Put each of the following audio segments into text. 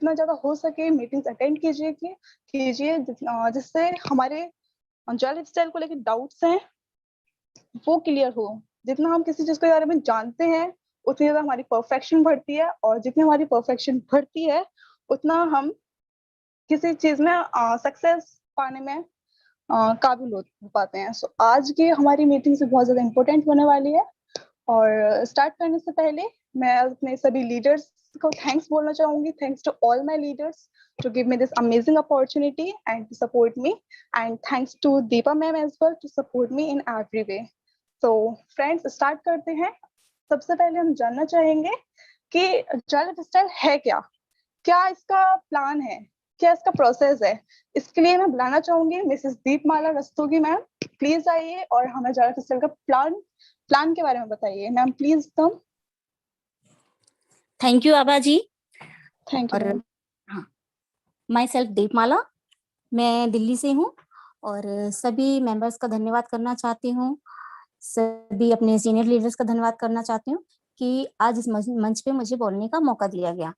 जितना ज्यादा हो सके मीटिंग्स अटेंड कीजिए जिससे हमारे जो लाइफस्टाइल को लेकर डाउट्स हैं वो क्लियर हो। जितना हम किसी चीज के बारे में जानते हैं उतनी ज्यादा हमारी परफेक्शन बढ़ती है, और जितनी हमारी परफेक्शन बढ़ती है उतना हम किसी चीज में सक्सेस पाने में काबिल हो पाते हैं। सो आज की हमारी मीटिंग से बहुत ज्यादा इंपॉर्टेंट होने वाली है। और स्टार्ट करने से पहले मैं अपने सभी लीडर्स को थैंक्स बोलना चाहूंगी। Thanks to all my leaders to give me this amazing opportunity and to support me, and thanks to Deepa ma'am as well to support me in every way. So friends, start करते हैं। सबसे पहले हम जानना चाहेंगे कि life style है क्या, क्या इसका प्लान है, क्या इसका प्रोसेस है। इसके लिए मैं बुलाना चाहूंगी Mrs Deepmala Rastogi ma'am. Please आइए और हमें लाइफ स्टाइल का प्लान के बारे में बताइए ma'am, please come. Thank you Abha ji. Thank you. और हाँ, माई सेल्फ दीपमाला, मैं दिल्ली से हूँ और सभी मेंबर्स का धन्यवाद करना चाहती हूँ, सभी अपने सीनियर लीडर्स का धन्यवाद करना चाहती हूँ कि आज इस मंच पे मुझे बोलने का मौका दिया गया।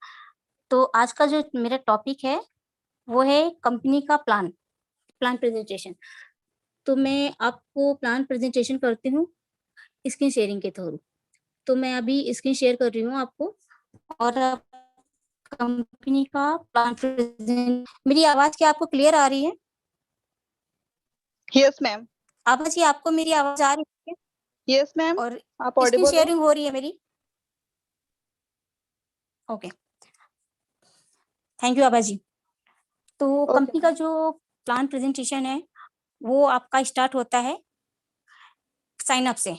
तो आज का जो मेरा टॉपिक है वो है कंपनी का प्लान प्रेजेंटेशन। तो मैं आपको प्लान प्रेजेंटेशन करती हूँ स्क्रीन शेयरिंग के थ्रू। तो मैं अभी स्क्रीन शेयर कर रही हूँ आपको, और कंपनी का प्लान प्रेजेंट। मेरी आवाज क्या आपको क्लियर आ रही है? Yes ma'am. आभा जी, आपको मेरी आवाज आ रही है? Yes ma'am. और आप स्क्रीन ऑडिबल शेयरिंग हो रही है मेरी? ओके, थैंक यू आभा जी। तो कंपनी का जो प्लान प्रेजेंटेशन है वो आपका स्टार्ट होता है साइन अप से।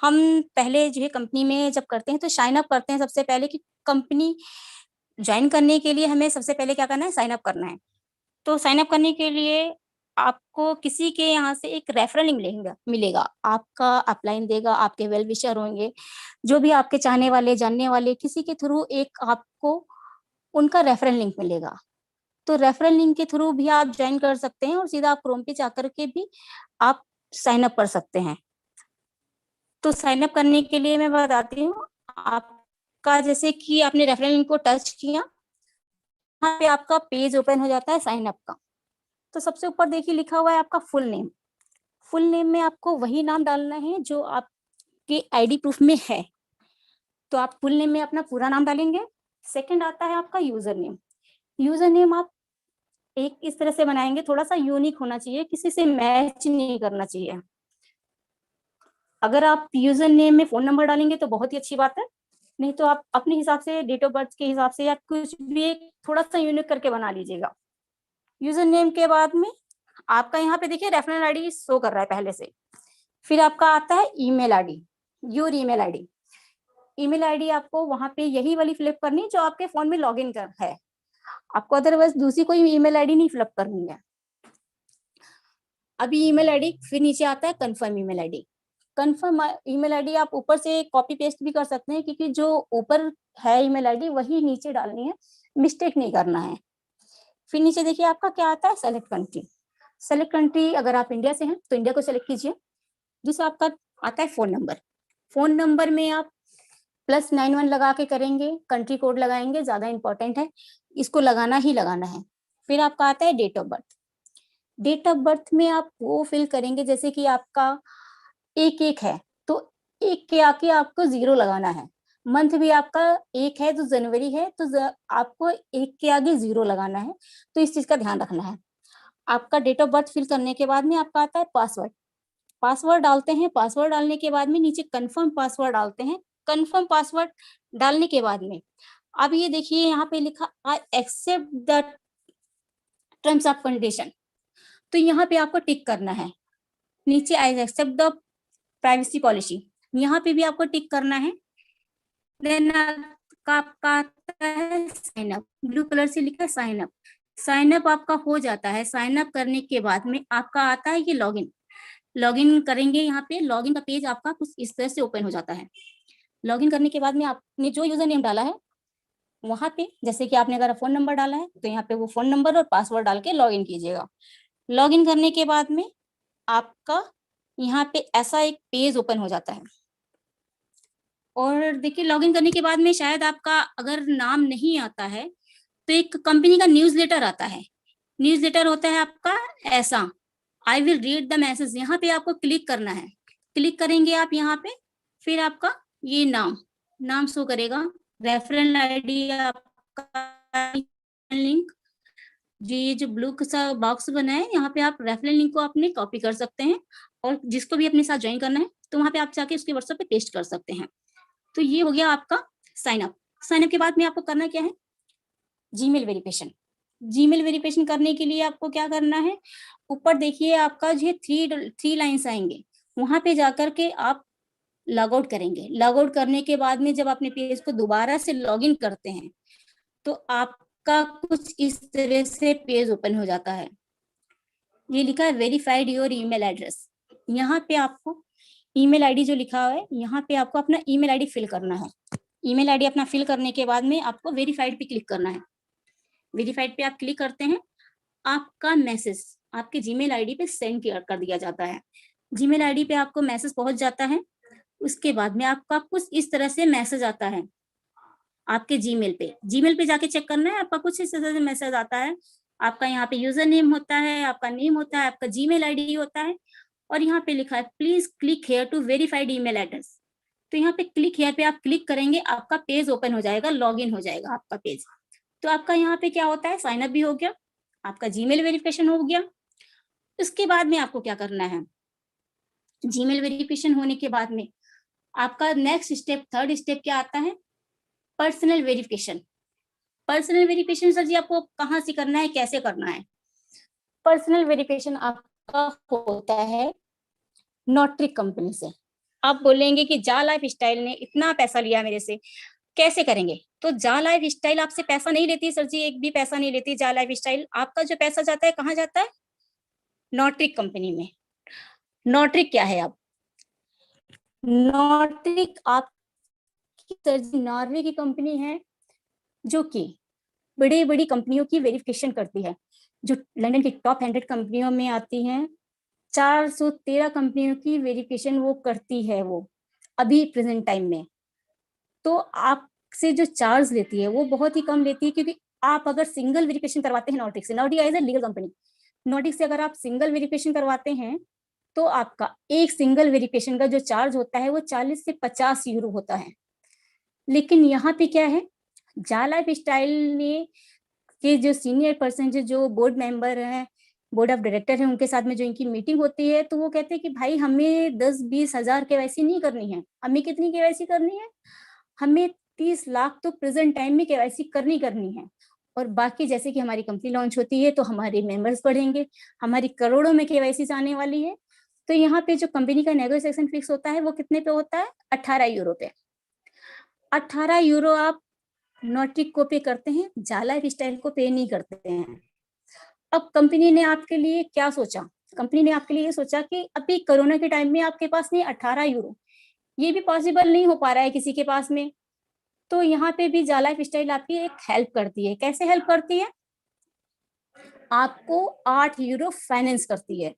हम पहले जो है कंपनी में जब करते हैं तो साइन अप करते हैं सबसे पहले, कि कंपनी ज्वाइन करने के लिए हमें सबसे पहले क्या करना है, साइन अप करना है। तो साइन अप करने के लिए आपको किसी के यहाँ से एक रेफरल लिंक मिलेगा, आपका अपलाइन देगा, आपके वेल विशर होंगे, जो भी आपके चाहने वाले जानने वाले, किसी के थ्रू एक आपको उनका रेफरल लिंक मिलेगा। तो रेफरल लिंक के थ्रू भी आप ज्वाइन कर सकते हैं और सीधा आप क्रोम पे जाकर के भी आप साइन अप कर सकते हैं। तो साइन अप करने के लिए मैं बताती हूँ, आपका जैसे कि आपने रेफरल लिंक को टच किया, यहाँ पे आपका पेज ओपन हो जाता है साइन अप का। तो सबसे ऊपर देखिए लिखा हुआ है आपका फुल नेम। फुल नेम में आपको वही नाम डालना है जो आपके आईडी प्रूफ में है। तो आप फुल नेम में अपना पूरा नाम डालेंगे। सेकंड आता है आपका यूजर नेम। यूजर नेम आप एक इस तरह से बनाएंगे, थोड़ा सा यूनिक होना चाहिए, किसी से मैच नहीं करना चाहिए। अगर आप यूजर नेम में फोन नंबर डालेंगे तो बहुत ही अच्छी बात है, नहीं तो आप अपने हिसाब से डेट ऑफ बर्थ के हिसाब से या कुछ भी एक थोड़ा सा यूनिक करके बना लीजिएगा। यूजर नेम के बाद में आपका यहाँ पे देखिए रेफरल आईडी शो कर रहा है पहले से। फिर आपका आता है email ID, your email ID. Email ID आपको वहां पे यही वाली फिलअप करनी जो आपके फोन में लॉगिन कर है, आपको अदरवाइज दूसरी कोई ईमेल आईडी नहीं फिलअप करनी है। अभी ईमेल आईडी, फिर नीचे आता है confirm email ID. Confirm email ID आप ऊपर से कॉपी पेस्ट भी कर सकते हैं, क्योंकि जो ऊपर है ईमेल आईडी वही नीचे डालनी है, मिस्टेक नहीं करना है। फिर नीचे देखिए आपका क्या आता है, सेलेक्ट कंट्री। सेलेक्ट कंट्री, अगर आप इंडिया से हैं तो इंडिया को सेलेक्ट कीजिए। दूसरा आपका आता है फोन नंबर। फोन नंबर में आप +91 लगा के करेंगे, कंट्री कोड लगाएंगे, ज्यादा इंपॉर्टेंट है, इसको लगाना ही लगाना है। फिर आपका आता है date of birth. Date of birth में आप वो फिल करेंगे, जैसे कि आपका 1/1 है तो 1 के आके आपको 0 लगाना है। मंथ भी आपका 1 है तो जनवरी है तो आपको 1 के आगे 0 लगाना है। तो इस चीज का ध्यान रखना है। आपका डेट ऑफ बर्थ फिल करने के बाद में आपका आता है पासवर्ड। पासवर्ड डालते हैं, पासवर्ड डालने के बाद में नीचे कंफर्म पासवर्ड डालते हैं। कंफर्म पासवर्ड डालने के बाद में अब ये देखिए यहाँ पे लिखा I accept the terms of condition, तो यहाँ पे आपको टिक करना है। नीचे I accept the privacy policy, यहाँ पे भी आपको टिक करना है। देन आपका आता है साइन अप, ब्लू कलर से लिखा है साइन अप। साइन अप आपका हो जाता है। साइन अप करने के बाद में आपका आता है ये लॉगिन। लॉगिन करेंगे, यहाँ पे लॉगिन का पेज आपका कुछ इस तरह से ओपन हो जाता है। लॉगिन करने के बाद में आपने जो यूजर नेम डाला है वहां पे, जैसे कि आपने अगर फोन नंबर डाला है तो यहाँ पे वो फोन नंबर और पासवर्ड डाल के लॉगिन कीजिएगा। लॉगिन करने के बाद में आपका यहाँ पे ऐसा एक पेज ओपन हो जाता है। और देखिए लॉगिन करने के बाद में शायद आपका अगर नाम नहीं आता है तो एक कंपनी का न्यूज़लेटर आता है, न्यूज़लेटर होता है आपका ऐसा, I will read the message, यहाँ पे आपको क्लिक करना है, क्लिक करेंगे आप यहाँ पे, फिर आपका ये नाम शो करेगा, रेफरल आईडी आपका, लिंक, ये जो ब्लू सा बॉक्स बना है यहाँ पे आप रेफरल लिंक को अपने कॉपी कर सकते हैं और जिसको भी अपने साथ ज्वाइन करना है तो वहां पे आप जाके उसके व्हाट्सएप पे पेस्ट कर सकते हैं। तो ये हो गया आपका साइन अप। साइन अप के बाद में आपको करना क्या है, जीमेल वेरिफिकेशन। जीमेल वेरिफिकेशन करने के लिए आपको क्या करना है, ऊपर देखिए आपका जो थ्री लाइंस आएंगे, वहां पे जाकर के आप लॉग आउट करेंगे। लॉग आउट करने के बाद में जब अपने पेज को दोबारा से लॉग इन करते हैं तो आपका कुछ इस तरह से पेज ओपन हो जाता है। ये लिखा है वेरीफाइड योर ईमेल एड्रेस, यहाँ पे आपको ईमेल आईडी जो लिखा हुआ है यहाँ पे आपको अपना ईमेल आईडी फिल करना है। ईमेल आईडी अपना फिल करने के बाद में आपको वेरीफाइड पे क्लिक करना है। वेरीफाइड पे आप क्लिक करते हैं, आपका मैसेज आपके जीमेल आईडी पे सेंड कर दिया जाता है। जीमेल आईडी पे आपको मैसेज पहुंच जाता है। उसके बाद में आपका कुछ इस तरह से मैसेज आता है आपके जीमेल पे जाके चेक करना है, आपका कुछ इस तरह से मैसेज आता है। आपका यहाँ पे यूजर नेम होता है, आपका नेम होता है, आपका जीमेल आईडी होता है और यहाँ पे लिखा है please click here to verified email address. तो यहाँ पे क्लिक हेयर पे आप क्लिक करेंगे, आपका पेज ओपन हो जाएगा, लॉग इन हो जाएगा आपका पेज। तो आपका यहाँ पे क्या होता है, साइन अप भी हो गया, आपका जीमेल वेरिफिकेशन हो गया। उसके बाद में आपको क्या करना है, जीमेल वेरिफिकेशन होने के बाद में आपका नेक्स्ट स्टेप, थर्ड स्टेप क्या आता है, personal verification. Personal verification sir जी आपको कहाँ से करना है, कैसे करना है? पर्सनल वेरिफिकेशन आपका होता है नोटरी कंपनी से। आप बोलेंगे कि जा लाइफ स्टाइल ने इतना पैसा लिया मेरे से, कैसे करेंगे? तो जा लाइफ स्टाइल आपसे पैसा नहीं लेती सर जी, एक भी पैसा नहीं लेती जा लाइफ स्टाइल। आपका जो पैसा जाता है कहाँ जाता है, नोटरी कंपनी में। नोटरी क्या है, अब नोटरी आपकी सर जी नॉर्वे की कंपनी है जो कि बड़ी बड़ी कंपनियों की वेरिफिकेशन करती है, जो लंदन की टॉप 100 कंपनियों में आती हैं। 413 कंपनियों की वेरिफिकेशन वो करती है वो अभी प्रेजेंट टाइम में। तो आपसे जो चार्ज लेती है वो बहुत ही कम लेती है, क्योंकि आप अगर सिंगल वेरिफिकेशन करवाते हैं नॉटिक से, नॉटिक एज ए लीगल कंपनी, नॉटिक से अगर आप सिंगल वेरिफिकेशन करवाते हैं तो आपका एक सिंगल वेरिफिकेशन का जो चार्ज होता है वो 40 से 50 यूरो होता है। लेकिन यहाँ पे क्या है, जा लाइफ स्टाइल ने के जो सीनियर पर्सन जो बोर्ड मेंबर हैं, बोर्ड ऑफ डायरेक्टर है, उनके साथ में जो इनकी मीटिंग होती है तो वो कहते हैं कि भाई हमें 10-20 हजार केवाईसी नहीं करनी है, हमें कितनी केवाईसी करनी है, हमें 30 लाख तो प्रेजेंट टाइम में केवाईसी करनी है। और बाकी जैसे कि हमारी कंपनी लॉन्च होती है तो हमारे मेंबर्स बढ़ेंगे, हमारी करोड़ों में केवाईसी आने वाली है। तो यहाँ पे जो कंपनी का नेगोशिएशन फिक्स होता है वो कितने पे होता है, 18 यूरो पे। 18 यूरो आप नोटरी को पे करते हैं, जा लाइफ स्टाइल को पे नहीं करते हैं। अब कंपनी ने आपके लिए क्या सोचा, कंपनी ने आपके लिए ये सोचा कि अभी कोरोना के टाइम में आपके पास नहीं 18 यूरो, ये भी पॉसिबल नहीं हो पा रहा है किसी के पास में। तो यहाँ पे भी जा लाइफ स्टाइल आपकी एक हेल्प करती है। कैसे हेल्प करती है, आपको 8 यूरो फाइनेंस करती है।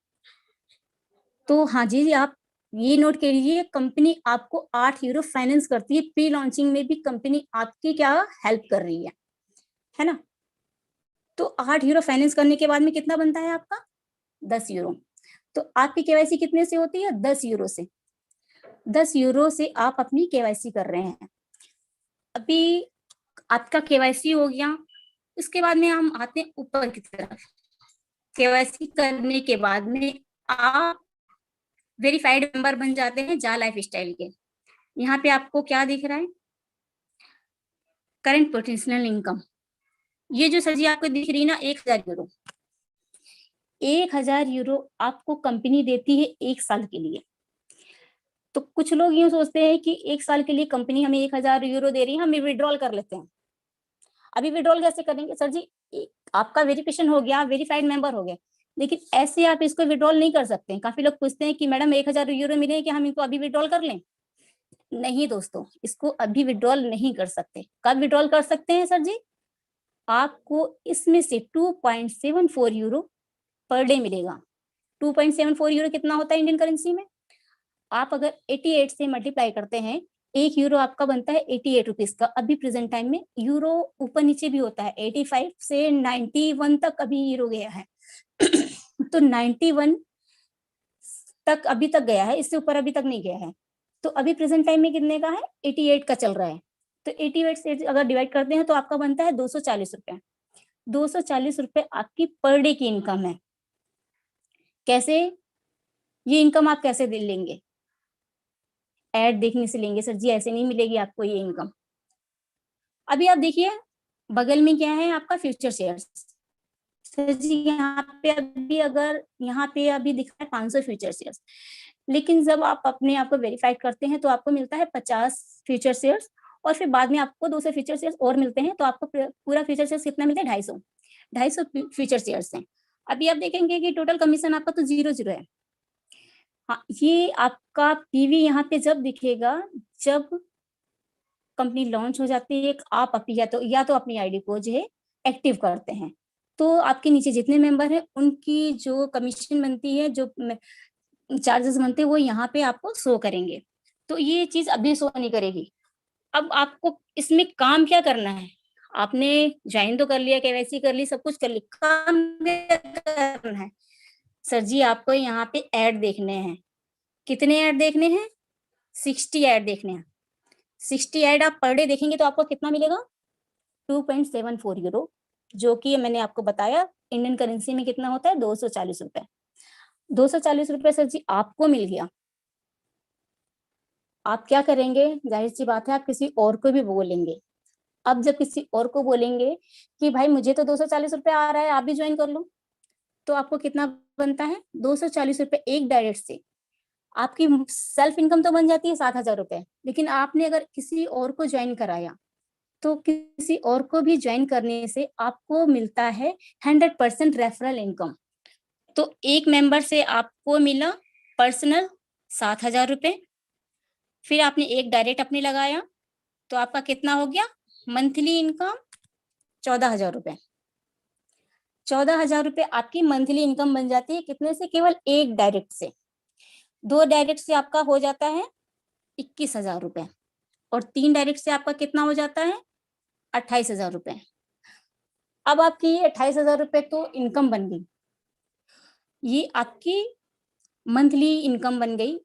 तो हाँ जी, आप ये नोट करिए, कंपनी आपको 8 यूरो फाइनेंस करती है। प्री लॉन्चिंग में भी कंपनी आपकी क्या हेल्प कर रही है ना। तो 8 यूरो फाइनेंस करने के बाद में कितना बनता है आपका, 10 यूरो। तो आपकी केवाईसी कितने से होती है, 10 यूरो से। 10 यूरो से आप अपनी केवाईसी कर रहे हैं। अभी आपका केवाईसी हो गया, उसके बाद में हम आते हैं ऊपर की तरफ। केवाईसी करने के बाद में आप वेरीफाइड मेंबर बन जाते हैं जा लाइफ स्टाइल के। यहाँ पे आपको क्या दिख रहा है, करंट पोटेंशियल इनकम, ये जो सर जी आपको दिख रही है ना 1000 यूरो, 1000 यूरो आपको कंपनी देती है 1 साल के लिए। तो कुछ लोग यूं सोचते हैं कि 1 साल के लिए कंपनी हमें 1000 यूरो दे रही है, हम विड्रॉल कर लेते हैं। अभी विड्रॉल कैसे करेंगे सर जी, आपका वेरिफिकेशन हो गया, वेरीफाइड मेंबर हो गए, लेकिन ऐसे आप इसको विड्रॉल नहीं कर सकते। काफी लोग पूछते हैं कि मैडम 1000 यूरो मिले कि हम इनको अभी विड्रॉल कर लें। नहीं दोस्तों, इसको अभी विड्रॉल नहीं कर सकते। कब विड्रॉल कर सकते हैं सर जी, आपको इसमें से 2.74 यूरो पर डे मिलेगा। 2.74 यूरो कितना होता है इंडियन करेंसी में, आप अगर 88 से मल्टीप्लाई करते हैं एक यूरो आपका बनता है 88 रुपीज का। अभी प्रेजेंट टाइम में यूरो ऊपर नीचे भी होता है, 85 से 91 तक अभी यूरो गया है। तो 91 तक अभी तक गया है, इससे ऊपर अभी तक नहीं गया है। तो अभी प्रेजेंट टाइम में कितने का है, 88 का चल रहा है। तो 88 से अगर डिवाइड करते हैं तो आपका बनता है 240 रुपए। 240 रुपए आपकी पर डे की इनकम है। कैसे, ये इनकम आप कैसे लेंगे? ऐड देखने से लेंगे सर जी, ऐसे नहीं मिलेगी आपको ये इनकम। अभी आप देखिए बगल में क्या है आपका, फ्यूचर शेयर्स। सर जी यहाँ पे अभी अगर यहाँ पे अभी दिखा है 500 फ्यूचर शेयर्स, लेकिन जब आप अपने आप को वेरीफाइड करते हैं तो आपको मिलता है 50 फ्यूचर शेयर्स, और फिर बाद में आपको 200 फ्यूचर शेयर्स और मिलते हैं। तो आपको पूरा फ्यूचर शेयर्स कितना मिलता है, 250 फ्यूचर शेयर्स हैं। अभी आप देखेंगे कि टोटल कमीशन आपका तो 0 है। हाँ, ये आपका पीवी यहाँ पे जब दिखेगा जब कंपनी लॉन्च हो जाती है, आप अपनी या तो अपनी आईडी को जो है एक्टिव करते हैं, तो आपके नीचे जितने मेंबर हैं उनकी जो कमीशन बनती है, जो चार्जेस बनते हैं, वो यहाँ पे आपको शो करेंगे। तो ये चीज अभी शो नहीं करेगी। अब आपको इसमें काम क्या करना है, आपने ज्वाइन तो कर लिया, केवाईसी कर ली, सब कुछ कर ली, काम क्या करना है? सर जी आपको यहाँ पे ऐड देखने हैं। कितने ऐड देखने हैं? 60 ऐड देखने हैं। 60 ऐड आप पर डे देखेंगे तो आपको कितना मिलेगा, 2.74 यूरो, जो कि मैंने आपको बताया इंडियन करेंसी में कितना होता है, 240 रुपए। 240 रुपए सर जी आपको मिल गया। आप क्या करेंगे, जाहिर सी बात है आप किसी और को भी बोलेंगे। अब जब किसी और को बोलेंगे कि भाई मुझे तो 240 रुपए आ रहा है, आप भी ज्वाइन कर लो, तो आपको कितना बनता है, 240 रुपए एक डायरेक्ट से। आपकी सेल्फ इनकम तो बन जाती है 7,000 रुपए, लेकिन आपने अगर किसी और को ज्वाइन कराया तो किसी और को भी ज्वाइन करने से आपको मिलता है 100% रेफरल इनकम। तो एक मेंबर से आपको मिला पर्सनल 7,000 रुपए, फिर आपने एक डायरेक्ट अपने लगाया तो आपका कितना हो गया, मंथली इनकम 14,000 रुपए। 14,000 रुपए आपकी मंथली इनकम बन जाती है, कितने से, केवल एक डायरेक्ट से। 2 डायरेक्ट से आपका हो जाता है 21,000 रुपए, और 3 डायरेक्ट से आपका कितना हो जाता है, 28,000 रुपए। अब आपकी ये 28,000 रुपए तो इनकम बन गई, ये आपकी मंथली इनकम बन गई।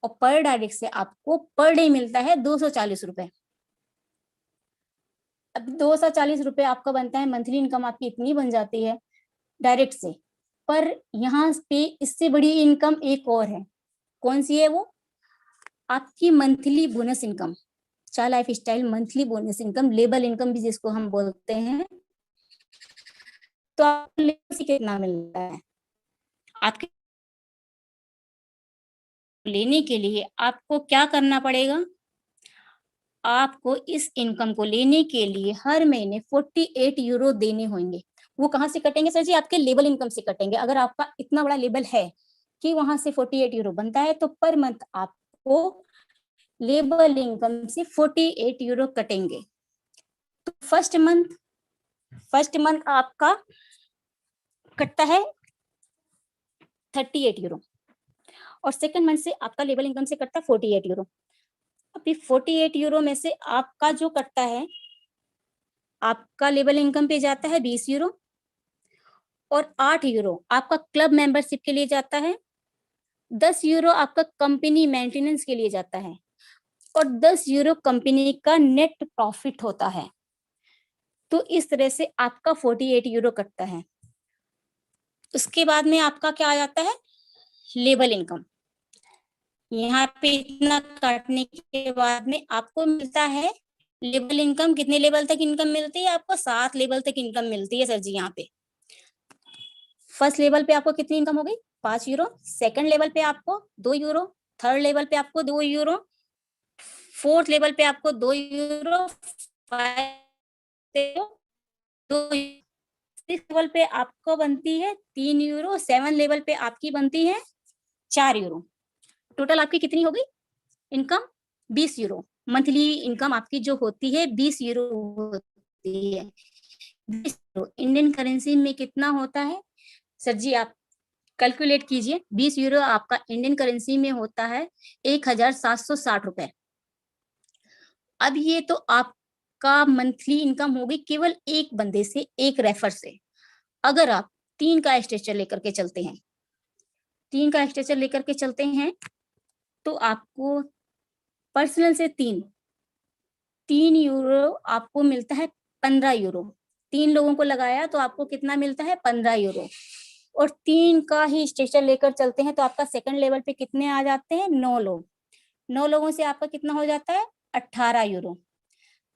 और पर डायरेक्ट से आपको पर डे मिलता है 240 रुपए। अब 240 रुपए आपका बनता है, मंथली इनकम आपकी इतनी बन जाती है डायरेक्ट से। पर यहाँ पे इससे बड़ी इनकम एक और है, कौन सी है वो, आपकी मंथली बोनस इनकम। चार life style monthly bonus income, label income भी जिसको हम बोलते हैं। तो आपको कितना मिलता है, आपके लेने के लिए आपको क्या करना पड़ेगा, आपको इस इनकम को लेने के लिए हर महीने 48 यूरो देने होंगे। वो कहाँ से कटेंगे सर जी, आपके लेबल इनकम से कटेंगे। अगर आपका इतना बड़ा लेबल है कि वहां से 48 यूरो बनता है, तो पर मंथ आपको लेबल इनकम से 48 यूरो कटेंगे। तो फर्स्ट मंथ आपका कटता है 38 यूरो, और सेकंड मंथ से आपका लेबल इनकम से कटता है 48 यूरो। अभी 48 यूरो में से आपका जो कटता है, आपका लेबल इनकम पे जाता है 20 यूरो, और 8 यूरो आपका क्लब मेंबरशिप के लिए जाता है, 10 यूरो आपका कंपनी मेंटेनेंस के लिए जाता है, और 10 यूरो कंपनी का नेट प्रॉफिट होता है। तो इस तरह से आपका 48 यूरो कटता है। उसके बाद में आपका क्या आ जाता है, लेबल इनकम। यहाँ पे इतना काटने के बाद में आपको मिलता है लेबल इनकम। कितने लेवल तक इनकम मिलती है आपको, 7 लेवल तक इनकम मिलती है सर जी। यहाँ पे फर्स्ट लेवल पे आपको कितनी इनकम हो गई, 5 यूरो। सेकंड लेवल पे आपको 2 यूरो, थर्ड लेवल पे आपको 2 यूरो, फोर्थ लेवल पे आपको 2 यूरो, 2 लेवल पे आपको बनती है 3 यूरो, 7 लेवल पे आपकी बनती है 4 यूरो। टोटल आपकी कितनी हो गई इनकम, 20 यूरो। मंथली इनकम आपकी जो होती है 20 यूरो होती है। 20 यूरो इंडियन करेंसी में कितना होता है सर जी, आप कैलकुलेट कीजिए। 20 यूरो आपका इंडियन करेंसी में होता है 1,760 रुपए। अब ये तो आपका मंथली इनकम होगी केवल एक बंदे से, एक रेफर से। अगर आप 3 का स्ट्रक्चर लेकर के चलते हैं, 3 का स्ट्रक्चर लेकर के चलते हैं, तो आपको पर्सनल से 3 यूरो आपको मिलता है 15 यूरो। 3 लोगों को लगाया तो आपको कितना मिलता है? 15 यूरो। और 3 का ही स्ट्रक्चर लेकर चलते हैं तो आपका सेकंड लेवल पे कितने आ जाते हैं? 9 लोग। 9 लोगों से आपका कितना हो जाता है? 18 यूरो।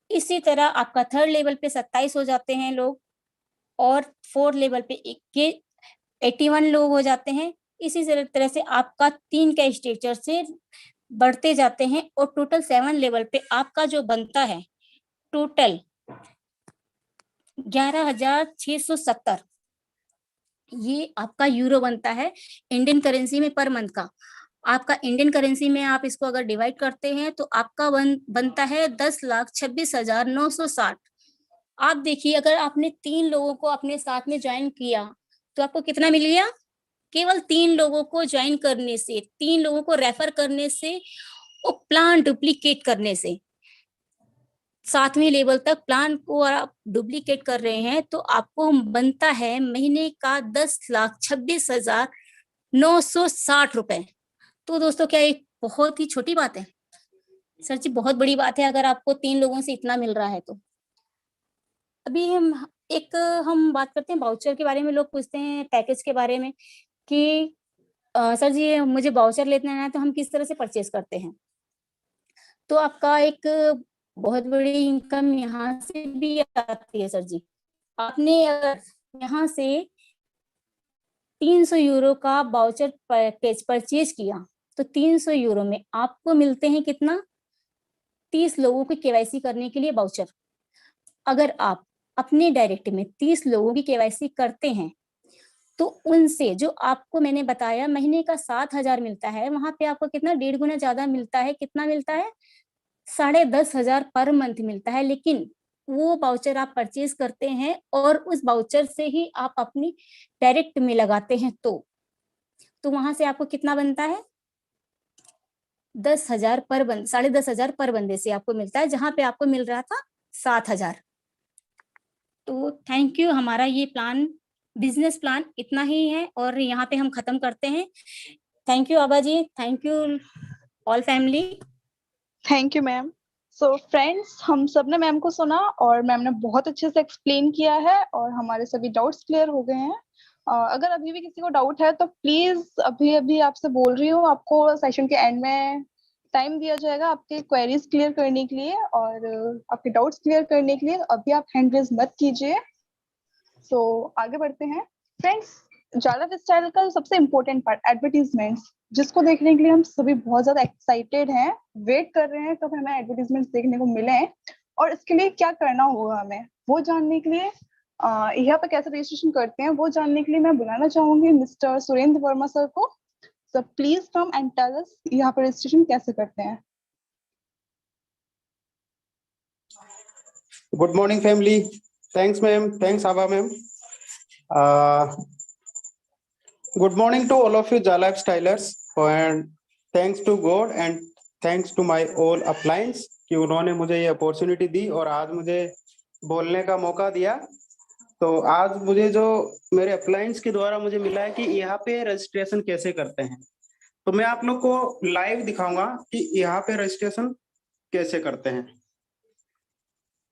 इसी तरह आपका थर्ड लेवल पे 27 हो जाते हैं लोग, और फोर्थ लेवल पे 81 लोग हो जाते हैं। इसी तरह से आपका 3 का स्ट्रक्चर से बढ़ते जाते हैं, और टोटल 7 लेवल पे आपका जो बनता है टोटल 11,670, ये आपका यूरो बनता है इंडियन करेंसी में पर मंथ का। आपका इंडियन करेंसी में आप इसको अगर डिवाइड करते हैं तो आपका बनता है 10,26,960। आप देखिए, अगर आपने 3 लोगों को अपने साथ में ज्वाइन किया तो आपको कितना मिल गया? केवल 3 लोगों को ज्वाइन करने से, 3 लोगों को रेफर करने से और प्लान डुप्लीकेट करने से, 7वें लेवल तक प्लान को आप डुप्लीकेट कर रहे हैं तो आपको बनता है महीने का 10,26,960 रुपए। तो दोस्तों, क्या एक बहुत ही छोटी बात है? सर जी, बहुत बड़ी बात है अगर आपको 3 लोगों से इतना मिल रहा है तो। अभी हम बात करते हैं वाउचर के बारे में। लोग पूछते हैं पैकेज के बारे में कि सर जी मुझे वाउचर लेना है तो हम किस तरह से परचेज करते हैं? तो आपका एक बहुत बड़ी इनकम यहाँ से भी आती है सर जी। आपने अगर यहाँ से 300 यूरो का वाउचर पैकेज परचेज किया तो 300 यूरो में आपको मिलते हैं कितना? 30 लोगों की केवाईसी करने के लिए वाउचर। अगर आप अपने डायरेक्ट में 30 लोगों की केवाईसी करते हैं तो उनसे जो आपको मैंने बताया महीने का 7,000 मिलता है, वहां पे आपको कितना 1.5 गुना ज्यादा मिलता है। कितना मिलता है? 10,500 पर मंथ मिलता है। लेकिन वो वाउचर आप परचेज करते हैं और उस वाउचर से ही आप अपनी डायरेक्ट में लगाते हैं तो वहां से आपको कितना बनता है? 10,000 पर बंद 10,500 पर बंदे से आपको मिलता है, जहां पे आपको मिल रहा था 7,000। तो थैंक यू। हमारा ये प्लान, बिजनेस प्लान इतना ही है और यहाँ पे हम खत्म करते हैं। Thank you Aaba ji, thank you all family. Thank you ma'am. So friends, हम सब ने मैम को सुना और मैम ने बहुत अच्छे से एक्सप्लेन किया है और हमारे सभी डाउट्स क्लियर हो गए हैं। अगर अभी भी किसी को डाउट है तो प्लीज अभी अभी आपसे बोल रही हूँ, आपको सेशन के एंड में टाइम दिया जाएगा आपके क्वेरीज क्लियर करने के लिए और आपके डाउट्स क्लियर करने के लिए। अभी आप हैंड रेज मत कीजिए। सो आगे बढ़ते हैं फ्रेंड्स। जाला स्टाइल का सबसे इम्पोर्टेंट पार्ट एडवर्टीजमेंट्स, जिसको देखने के लिए हम सभी बहुत ज्यादा एक्साइटेड हैं, वेट कर रहे हैं कब हमें एडवर्टीजमेंट्स देखने को मिले। और इसके लिए क्या करना होगा हमें, वो जानने के लिए यहाँ पे कैसे रजिस्ट्रेशन करते हैं वो जानने के लिए मैं बुलाना चाहूंगी मिस्टर सुरेंद्र वर्मा सर को। So please come and tell us यहाँ पे रजिस्ट्रेशन कैसे करते हैं। Good morning, family. Thanks, ma'am. Thanks, Aba, ma'am. Good morning to all of you Jalab stylers, and thanks to God and thanks to my all uplines कि उन्होंने मुझे ये opportunity दी और आज मुझे बोलने का मौका दिया। तो आज मुझे जो मेरे अपलाइंस के द्वारा मुझे मिला है कि यहाँ पे रजिस्ट्रेशन कैसे करते हैं, तो मैं आप लोग को लाइव दिखाऊंगा कि यहाँ पे रजिस्ट्रेशन कैसे करते हैं।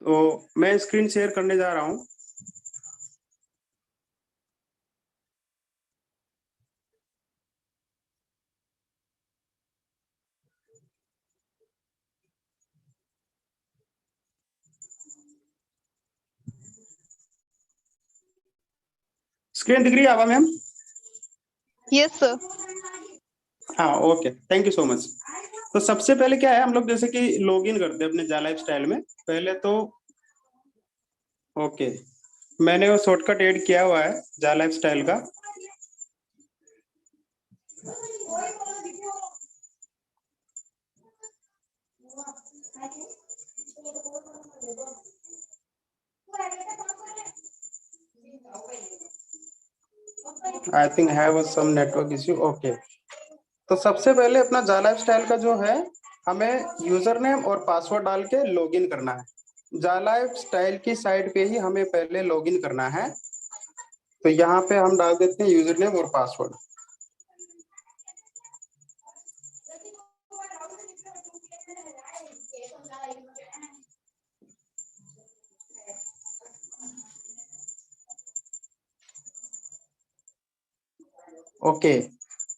तो मैं स्क्रीन शेयर करने जा रहा हूँ। स्क्रीन दिख रही है आवा मैम? Yes sir. हाँ, okay, thank you so much. तो सबसे पहले क्या है, हम लोग जैसे कि लॉगिन करते हैं अपने जा लाइफ स्टाइल में। पहले तो ओके, मैंने वो शॉर्टकट ऐड किया हुआ है जा लाइफ स्टाइल का। I think have some network issue. Okay, तो सबसे पहले अपना जा लाइफ स्टाइल का जो है हमें यूजर नेम और पासवर्ड डाल के लॉगिन करना है। जालाइफ स्टाइल की साइट पे ही हमें पहले लॉगिन करना है। तो यहाँ पे हम डाल देते हैं यूजर नेम और पासवर्ड। ओके,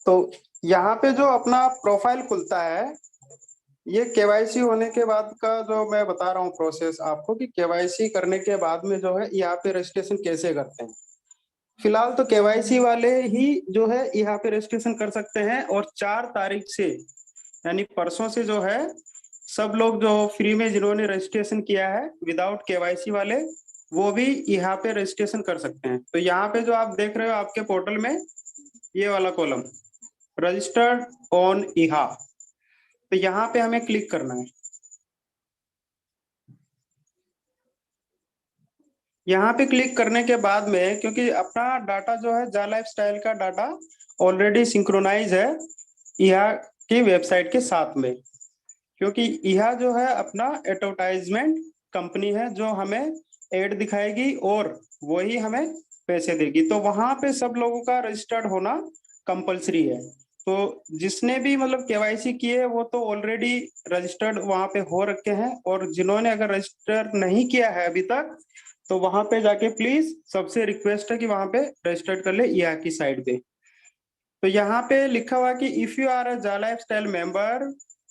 तो यहाँ पे जो अपना प्रोफाइल खुलता है, ये केवाईसी होने के बाद का जो मैं बता रहा हूँ प्रोसेस आपको कि केवाईसी करने के बाद में जो है यहाँ पे रजिस्ट्रेशन कैसे करते हैं। फिलहाल तो केवाईसी वाले ही जो है यहाँ पे रजिस्ट्रेशन कर सकते हैं, और 4 तारीख से यानी परसों से जो है सब लोग जो फ्री में जिन्होंने रजिस्ट्रेशन किया है विदाउट केवाईसी वाले, वो भी यहाँ पे रजिस्ट्रेशन कर सकते हैं। तो यहाँ पे जो आप देख रहे हो आपके पोर्टल में ये वाला कॉलम रजिस्टर्ड ऑन इहा, तो यहाँ पे हमें क्लिक करना है। यहाँ पे क्लिक करने के बाद में, क्योंकि अपना डाटा जो है जालाइफ स्टाइल का डाटा ऑलरेडी सिंक्रोनाइज है इहा की वेबसाइट के साथ में, क्योंकि इहा जो है अपना एडवर्टाइजमेंट कंपनी है जो हमें एड दिखाएगी और वही हमें पैसे देगी। तो वहां पे सब लोगों का रजिस्टर्ड होना कंपलसरी है। तो जिसने भी मतलब केवाईसी किए वो तो ऑलरेडी रजिस्टर्ड वहां पे हो रखे हैं, और जिन्होंने अगर रजिस्टर नहीं किया है अभी तक तो वहां पे जाके प्लीज सबसे रिक्वेस्ट है कि वहां पे रजिस्टर्ड कर ले इहा की साइड पे। तो यहाँ पे लिखा हुआ कि if you are a Jalife style member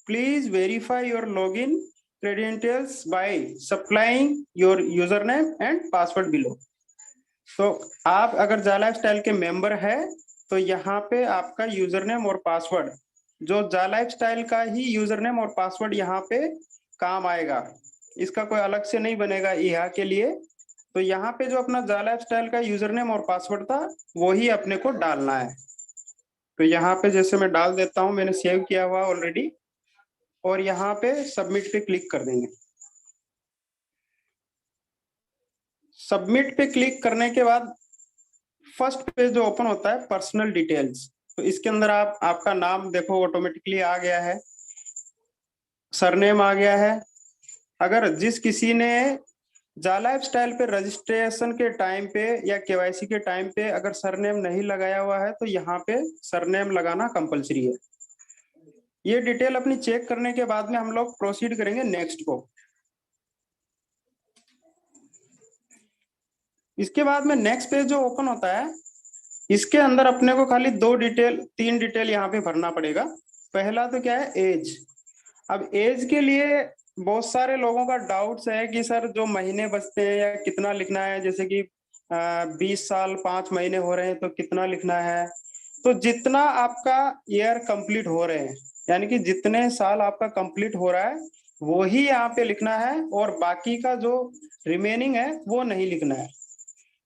please verify your login credentials by supplying your user name and password below. तो आप अगर जालाइफ स्टाइल के मेंबर है तो यहाँ पे आपका यूजर नेम और पासवर्ड, जो जालाइफ स्टाइल का ही यूजर नेम और पासवर्ड यहाँ पे काम आएगा, इसका कोई अलग से नहीं बनेगा इहा के लिए। तो यहाँ पे जो अपना जालाइफ स्टाइल का यूजर नेम और पासवर्ड था वो ही अपने को डालना है। तो यहाँ पे जैसे मैं डाल देता हूँ, मैंने सेव किया हुआ ऑलरेडी, और यहाँ पे सबमिट पे क्लिक कर देंगे। सबमिट पे क्लिक करने के बाद फर्स्ट पेज जो ओपन होता है पर्सनल डिटेल्स, तो इसके अंदर आप आपका नाम देखो ऑटोमेटिकली आ गया है, सरनेम आ गया है। अगर जिस किसी ने जालाइफ स्टाइल पे रजिस्ट्रेशन के टाइम पे या केवाईसी के टाइम पे अगर सरनेम नहीं लगाया हुआ है तो यहाँ पे सरनेम लगाना कंपलसरी है। ये डिटेल अपनी चेक करने के बाद में हम लोग प्रोसीड करेंगे नेक्स्ट को। इसके बाद में नेक्स्ट पेज जो ओपन होता है इसके अंदर अपने को खाली 3 डिटेल यहाँ पे भरना पड़ेगा। पहला तो क्या है, एज। अब एज के लिए बहुत सारे लोगों का डाउट्स है कि सर जो महीने बचते हैं या कितना लिखना है, जैसे कि 20 साल 5 महीने हो रहे हैं तो कितना लिखना है। तो जितना आपका ईयर कंप्लीट हो रहे हैं यानी कि जितने साल आपका कंप्लीट हो रहा है वो ही यहाँ पे लिखना है, और बाकी का जो रिमेनिंग है वो नहीं लिखना है।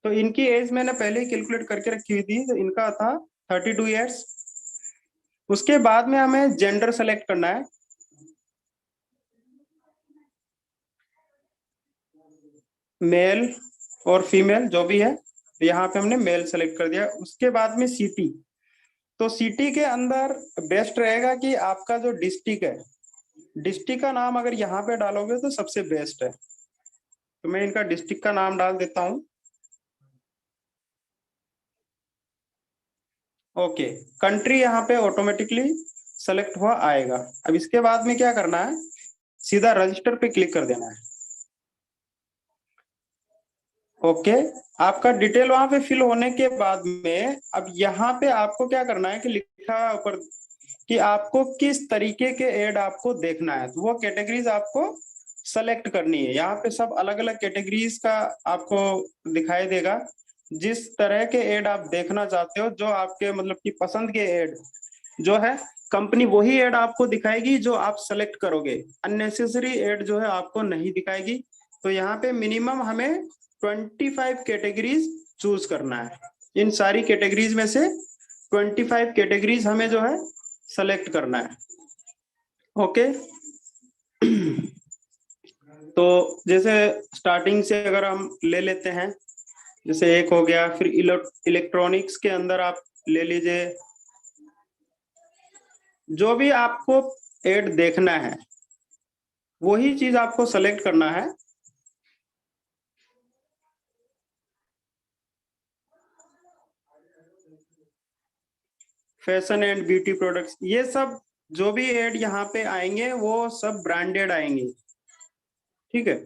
तो इनकी एज मैंने पहले ही कैलकुलेट करके रखी हुई थी, तो इनका था 32 ईयर्स। उसके बाद में हमें जेंडर सेलेक्ट करना है, मेल और फीमेल जो भी है, यहाँ पे हमने मेल सेलेक्ट कर दिया। उसके बाद में सिटी, तो सिटी के अंदर बेस्ट रहेगा कि आपका जो डिस्ट्रिक्ट है, डिस्ट्रिक्ट का नाम अगर यहाँ पे डालोगे तो सबसे बेस्ट है। तो मैं इनका डिस्ट्रिक्ट का नाम डाल देता हूँ। ओके, कंट्री यहाँ पे ऑटोमेटिकली सेलेक्ट हुआ आएगा। अब इसके बाद में क्या करना है, सीधा रजिस्टर पे क्लिक कर देना है। ओके, आपका डिटेल वहां पे फिल होने के बाद में अब यहाँ पे आपको क्या करना है कि लिखा है ऊपर कि आपको किस तरीके के एड आपको देखना है, तो वो कैटेगरीज आपको सेलेक्ट करनी है। यहाँ पे सब अलग अलग कैटेगरीज का आपको दिखाई देगा। जिस तरह के एड आप देखना चाहते हो, जो आपके मतलब की पसंद के एड जो है, कंपनी वही एड आपको दिखाएगी जो आप सेलेक्ट करोगे। अननेसेसरी एड जो है आपको नहीं दिखाएगी। तो यहाँ पे मिनिमम हमें 25 कैटेगरीज चूज करना है। इन सारी कैटेगरीज में से 25 कैटेगरीज हमें जो है सेलेक्ट करना है। ओके, तो जैसे स्टार्टिंग से अगर हम ले लेते हैं, जैसे एक हो गया, फिर इलेक्ट्रॉनिक्स के अंदर आप ले लीजिए। जो भी आपको एड देखना है, वही चीज आपको सेलेक्ट करना है। फैशन एंड ब्यूटी प्रोडक्ट्स, ये सब जो भी एड यहाँ पे आएंगे वो सब ब्रांडेड आएंगे, ठीक है।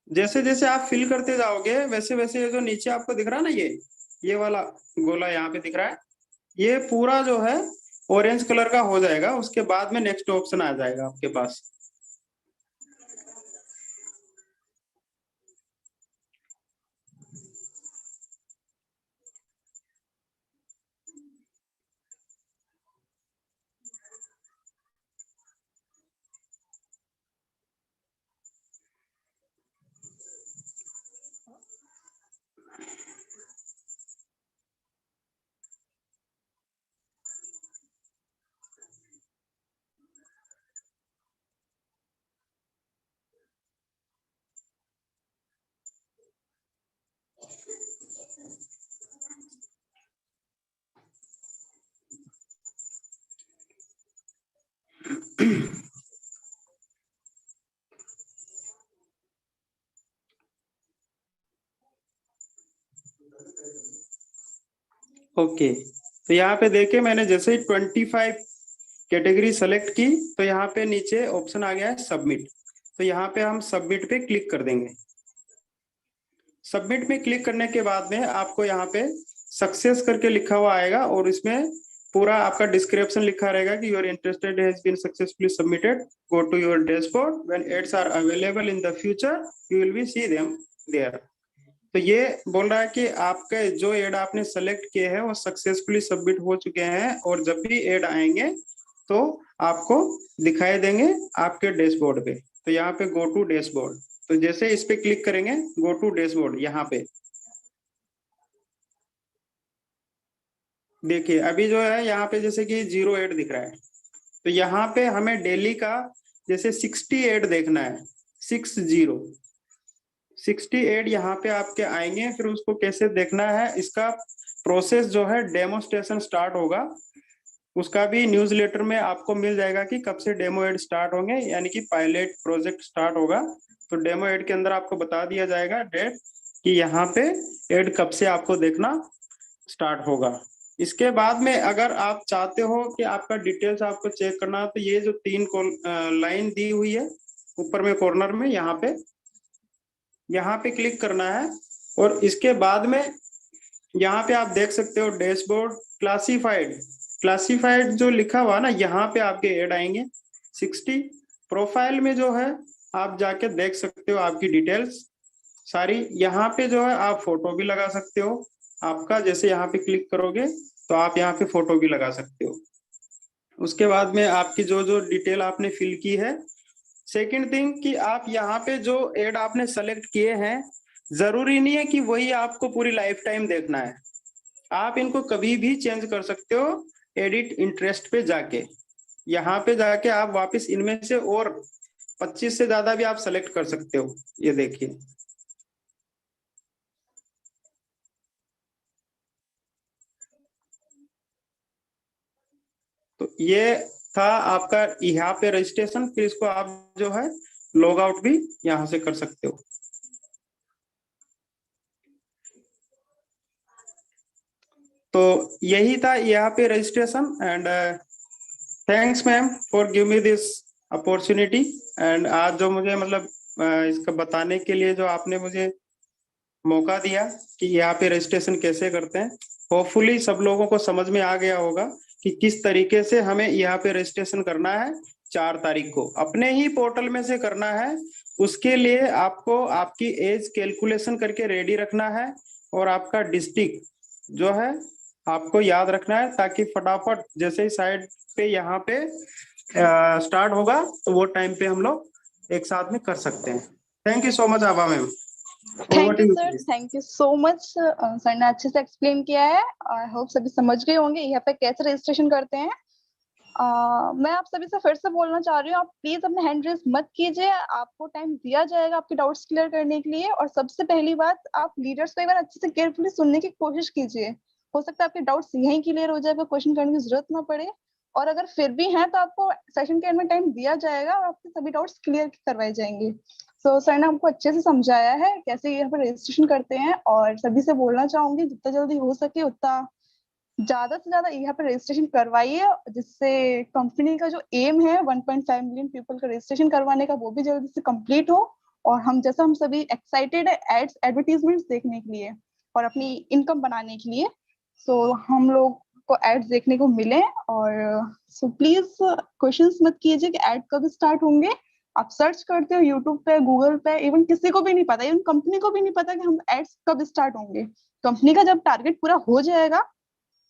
जैसे जैसे आप फिल करते जाओगे वैसे वैसे ये जो नीचे आपको दिख रहा है ना, ये वाला गोला यहाँ पे दिख रहा है, ये पूरा जो है ऑरेंज कलर का हो जाएगा। उसके बाद में नेक्स्ट ऑप्शन आ जाएगा आपके पास। ओके, तो यहाँ पे देखिए मैंने जैसे ही 25 कैटेगरी सेलेक्ट की तो यहाँ पे नीचे ऑप्शन आ गया है सबमिट। तो यहाँ पे हम सबमिट पे क्लिक कर देंगे। सबमिट में क्लिक करने के बाद में आपको यहाँ पे सक्सेस करके लिखा हुआ आएगा और इसमें पूरा आपका डिस्क्रिप्शन लिखा रहेगा कि your interested has been successfully submitted, go to your dashboard, when ads are available in the future you will be see them there. तो ये बोल रहा है कि आपके जो एड आपने सेलेक्ट किए हैं वो सक्सेसफुली सबमिट हो चुके हैं और जब भी एड आएंगे तो आपको दिखाई देंगे आपके डैशबोर्ड पे। तो यहाँ पे गो टू डैशबोर्ड, तो जैसे इस पे क्लिक करेंगे गो टू डैशबोर्ड, यहाँ पे देखिए अभी जो है यहाँ पे जैसे कि 0 एड दिख रहा है। तो यहाँ पे हमें डेली का जैसे 60 एड देखना है, 60 एड यहाँ पे आपके आएंगे। फिर उसको कैसे देखना है, इसका प्रोसेस जो है डेमोस्ट्रेशन स्टार्ट होगा, उसका भी न्यूज़लेटर में आपको मिल जाएगा कि कब से डेमो एड स्टार्ट होंगे, यानी कि पायलट प्रोजेक्ट स्टार्ट होगा। तो डेमो एड के अंदर आपको बता दिया जाएगा डेट कि यहाँ पे एड कब से आपको देखना स्टार्ट होगा। इसके बाद में अगर आप चाहते हो कि आपका डिटेल्स आपको चेक करना है तो ये जो 3 लाइन दी हुई है ऊपर में कॉर्नर में, यहाँ पे क्लिक करना है और इसके बाद में यहाँ पे आप देख सकते हो डैशबोर्ड क्लासिफाइड जो लिखा हुआ ना, यहाँ पे आपके ऐड आएंगे 60। प्रोफाइल में जो है आप जाके देख सकते हो आपकी डिटेल्स सारी। यहाँ पे जो है आप फोटो भी लगा सकते हो आपका, जैसे यहाँ पे क्लिक करोगे तो आप यहाँ पे फोटो भी लगा सकते हो। उसके बाद में आपकी जो जो डिटेल आपने फिल की है। सेकंड थिंग कि आप यहाँ पे जो एड आपने सेलेक्ट किए हैं जरूरी नहीं है कि वही आपको पूरी लाइफ टाइम देखना है, आप इनको कभी भी चेंज कर सकते हो एडिट इंटरेस्ट पे जाके। यहाँ पे जाके आप वापस इनमें से और 25 से ज्यादा भी आप सेलेक्ट कर सकते हो। ये देखिए तो ये था आपका यहाँ पे रजिस्ट्रेशन। फिर इसको आप जो है लॉग आउट भी यहाँ से कर सकते हो। तो यही था यहाँ पे registration. And thanks ma'am for give me this opportunity. And आज जो मुझे मतलब इसका बताने के लिए जो आपने मुझे मौका दिया कि यहाँ पे रजिस्ट्रेशन कैसे करते हैं, होपफुली सब लोगों को समझ में आ गया होगा कि किस तरीके से हमें यहाँ पे रजिस्ट्रेशन करना है। 4 तारीख को अपने ही पोर्टल में से करना है। उसके लिए आपको आपकी एज कैलकुलेशन करके रेडी रखना है और आपका डिस्ट्रिक्ट जो है आपको याद रखना है, ताकि फटाफट जैसे ही साइड पे यहाँ पे स्टार्ट होगा तो वो टाइम पे हम लोग एक साथ में कर सकते हैं। Thank you so much Abha ma'am. Thank you sir, thank you so much. Sir ने अच्छे से एक्सप्लेन किया है। आई होप सभी समझ गए होंगे यहाँ पे कैसे रजिस्ट्रेशन करते हैं। मैं आप सभी से फिर से बोलना चाह रही हूँ, आप प्लीज अपने हैंड रेज मत कीजिए, आपको टाइम दिया जाएगा आपके डाउट्स क्लियर करने के लिए। और सबसे पहली बात, आप लीडर्स को एक बार अच्छे से केयरफुली सुनने की कोशिश कीजिए। हो सकता है आपके डाउट्स यहीं क्लियर हो जाए, क्वेश्चन करने की जरूरत ना पड़े। और अगर फिर भी है तो आपको सेशन के एंड में टाइम दिया जाएगा और आपके सभी डाउट्स क्लियर करवाए जाएंगे। सो सर ने हमको अच्छे से समझाया है कैसे यहाँ पर रजिस्ट्रेशन करते हैं, और सभी से बोलना चाहूंगी जितना जल्दी हो सके उतना ज्यादा से ज्यादा यहाँ पे रजिस्ट्रेशन करवाइए, जिससे कंपनी का जो एम है 1.5 मिलियन पीपल का रजिस्ट्रेशन करवाने का, वो भी जल्दी से कंप्लीट हो। और हम सभी एक्साइटेड है एड्स एडवर्टीजमेंट्स देखने के लिए और अपनी इनकम बनाने के लिए। सो हम लोग को एड्स देखने को मिले। और सो प्लीज क्वेश्चंस मत कीजिए कि एड कब स्टार्ट होंगे। आप सर्च करते हो यूट्यूब पे, गूगल पे, इवन किसी को भी नहीं पता, इवन कंपनी को भी नहीं पता कि हम एड्स कब स्टार्ट होंगे। कंपनी का जब टारगेट पूरा हो जाएगा,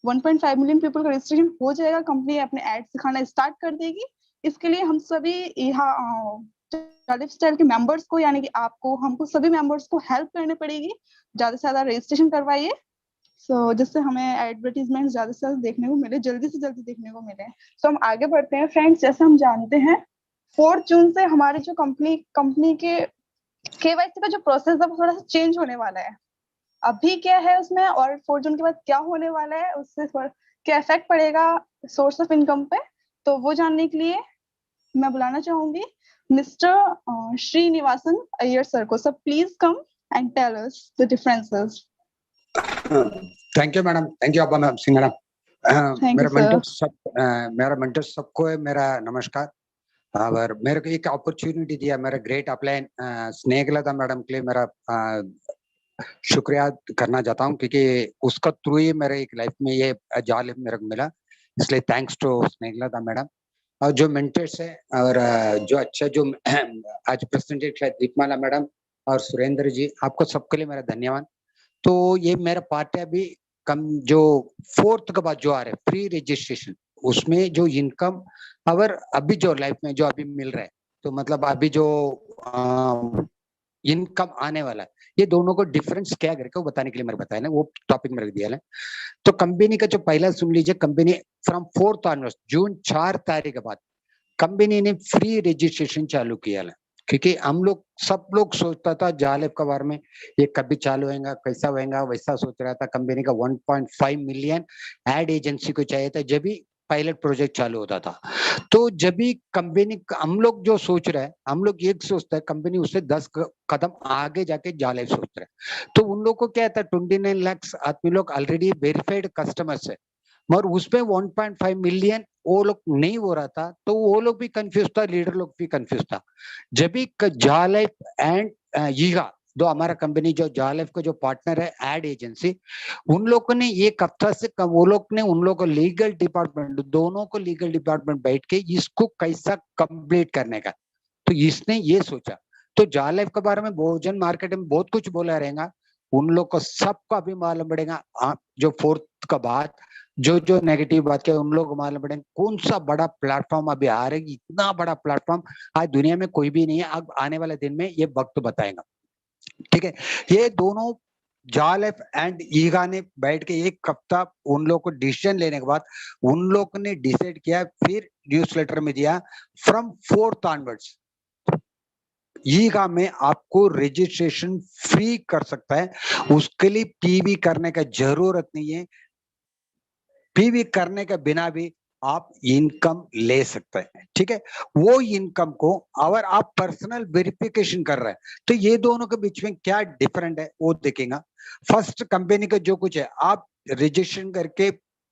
1.5 मिलियन पीपल का रजिस्ट्रेशन हो जाएगा, कंपनी अपने एड्स दिखाना स्टार्ट कर देगी। इसके लिए हम सभी यहाँ लाइफस्टाइल के मेंबर्स को, यानी कि आपको, हमको सभी मेंबर्स को हेल्प करनी पड़ेगी। ज्यादा से ज्यादा रजिस्ट्रेशन करवाइए, जिससे हमें एडवर्टीजमेंट ज्यादा से ज्यादा देखने को मिले, जल्दी से जल्दी देखने को मिले। हम आगे बढ़ते हैं फ्रेंड्स। जैसे हम जानते हैं 4 जून से हमारे जो कंपनी के केवाईसी का जो प्रोसेस है वो थोड़ा सा चेंज होने वाला है। अभी क्या है उसमें, और 4 जून के बाद क्या होने वाला है, उससे क्या इफेक्ट पड़ेगा सोर्स ऑफ इनकम पे, तो वो जानने के लिए मैं बुलाना चाहूंगी मिस्टर श्रीनिवासन अय्यर सर को। Sir please come and tell us the differences. Thank you madam, thank you Abba Singh madam. Thank you, मेरा मेंटर सबको है मेरा नमस्कार। और मेरे को एक अपॉर्चुनिटी दिया मेरा ग्रेट अपलाइन स्नेहलता मैडम के लिए मेरा शुक्रिया करना चाहता हूँ, क्योंकि उसका थ्रू ही मेरे एक लाइफ में ये जॉब मेरे को मिला, इसलिए थैंक्स टू स्नेहलता मैडम। और जो मेंटर्स है और जो अच्छा जो आज प्रेजेंटेड है दीपमाला मैडम और सुरेंद्र जी, आपको सबके लिए मेरा धन्यवाद। तो ये मेरा पार्ट है अभी कम जो 4th के बाद जो आ रहा है फ्री रजिस्ट्रेशन, उसमें जो इनकम और अभी जो लाइफ में जो अभी मिल रहा है, तो मतलब अभी जो इनकम आने वाला है, ये दोनों को डिफरेंस क्या करके वो बताने के लिए मेरे बताया ना, वो टॉपिक मेरे दिया है। तो कंपनी का जो पहला सुन लीजिए, कंपनी फ्रॉम 4th ऑनवर्ड्स जून 4 तारीख के बाद कंपनी ने फ्री रजिस्ट्रेशन चालू किया है। क्योंकि हम लोग सब लोग सोचता था जालेब के बारे में, ये कभी चालू होगा, कैसा होगा, वैसा सोच रहा था। कंपनी का 1.5 मिलियन एड एजेंसी को चाहिए था जब भी पायलट प्रोजेक्ट चालू होता था। तो जब भी कंपनी, हम लोग जो सोच रहे हैं, हम लोग एक सोचता है, कंपनी उससे 10 कदम आगे जाके जालेब सोच रहे हैं। तो उन लोग को क्या था, 29 लाख आदमी लोग ऑलरेडी वेरीफाइड कस्टमर्स है, मगर उसपे 1.5 मिलियन वो लोग नहीं हो रहा था, तो वो लोग भी कंफ्यूज था, लीडर लोग भी कंफ्यूज था। जब भी जालेब एंड ईगा, दो हमारा कंपनी जो जालेब का जो पार्टनर है एड एजेंसी, उन लोगों ने एक हफ्ता से वो लोग ने उन लोगों को लीगल डिपार्टमेंट, दोनों को लीगल डिपार्टमेंट बैठ के इसको कैसा कंप्लीट करने का, तो इसने ये सोचा। तो जालेब के बारे में भोजन मार्केट में बहुत कुछ बोला रहेगा, उन लोग को सबको अभी मालूम पड़ेगा। जो 4th का बाद जो जो नेगेटिव बात है उन लोग को मालूम पड़ेगा कौन सा बड़ा प्लेटफॉर्म अभी आ रहा है। इतना बड़ा प्लेटफॉर्म आज दुनिया में कोई भी नहीं है, अब आने वाले दिन में ये वक्त बताएगा। ठीक है, ये दोनों जालेब एंड ईगा ने बैठ के एक हफ्ता उन लोग को डिसीजन लेने के बाद उन लोग ने डिसाइड किया, फिर न्यूज़लेटर में दिया फ्रॉम 4th ऑनवर्ड्स ईगा में आपको रजिस्ट्रेशन फ्री कर सकता है। उसके लिए पीवी करने का जरूरत नहीं है, पीवी करने के बिना भी आप इनकम ले सकते हैं। ठीक है, वो इनकम को अगर आप पर्सनल वेरिफिकेशन कर रहे हैं, तो ये दोनों के बीच में क्या डिफरेंट है वो देखेगा। फर्स्ट कंपनी का जो कुछ है, आप रजिस्ट्रेशन करके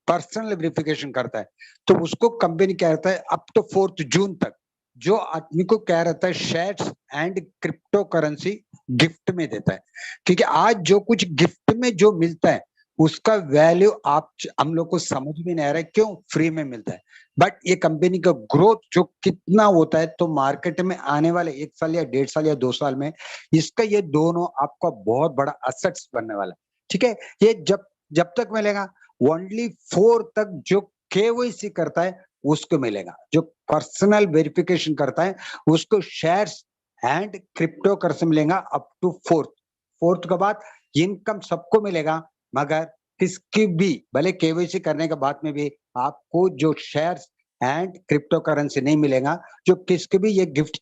पर्सनल वेरिफिकेशन करता है, तो उसको कंपनी क्या रहता है अप टू 4th जून तक जो आदमी को क्या रहता है shares and crypto currency gift में देता है। क्योंकि आज जो कुछ गिफ्ट में जो मिलता है उसका वैल्यू आप हम लोग को समझ भी नहीं आ रहा है, क्यों फ्री में मिलता है। बट ये कंपनी का ग्रोथ जो कितना होता है, तो मार्केट में आने वाले 1 साल या 1.5 साल या 2 साल में इसका ये दोनों आपका बहुत बड़ा असेट्स बनने वाला है। ठीक है, ये जब तक मिलेगा ओनली 4 तक जो केवाईसी करता है उसको मिलेगा, जो पर्सनल वेरिफिकेशन करता है उसको शेयर्स एंड क्रिप्टो करेंसी मिलेगा अप टू 4th के बाद इनकम सबको मिलेगा, मगर किसकी भी भले केवाईसी करने के बाद में भी आपको जो शेयर्स एंड क्रिप्टो करेंसी नहीं मिलेगा। जो किसके भी ये गिफ्ट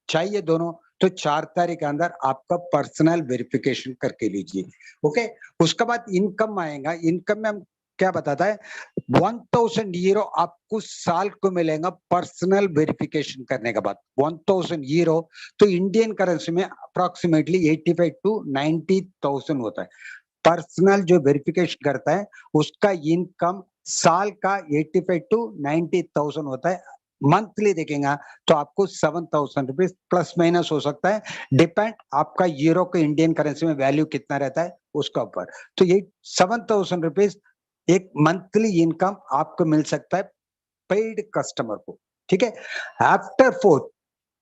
चाहिए दोनों, तो 4 तारीख के अंदर आपका पर्सनल वेरिफिकेशन करके लीजिए। ओके, उसके बाद इनकम आएगा। इनकम में हम क्या बताता है, 1000 यूरो आपको साल को मिलेगा पर्सनल वेरिफिकेशन करने के बाद। 1000 यूरो तो इंडियन करेंसी में अप्रोक्सीमेटली 85 to 90,000 होता है। पर्सनल जो वेरिफिकेशन करता है उसका इनकम साल का 85 to 90,000 होता है। मंथली देखेंगे तो आपको 7,000 रुपीज प्लस माइनस हो सकता है, डिपेंड आपका यूरो के इंडियन करेंसी में वैल्यू कितना रहता है उसका ऊपर। तो ये 7,000 रुपीज एक मंथली इनकम आपको मिल सकता है पेड कस्टमर को। ठीक है, आफ्टर 4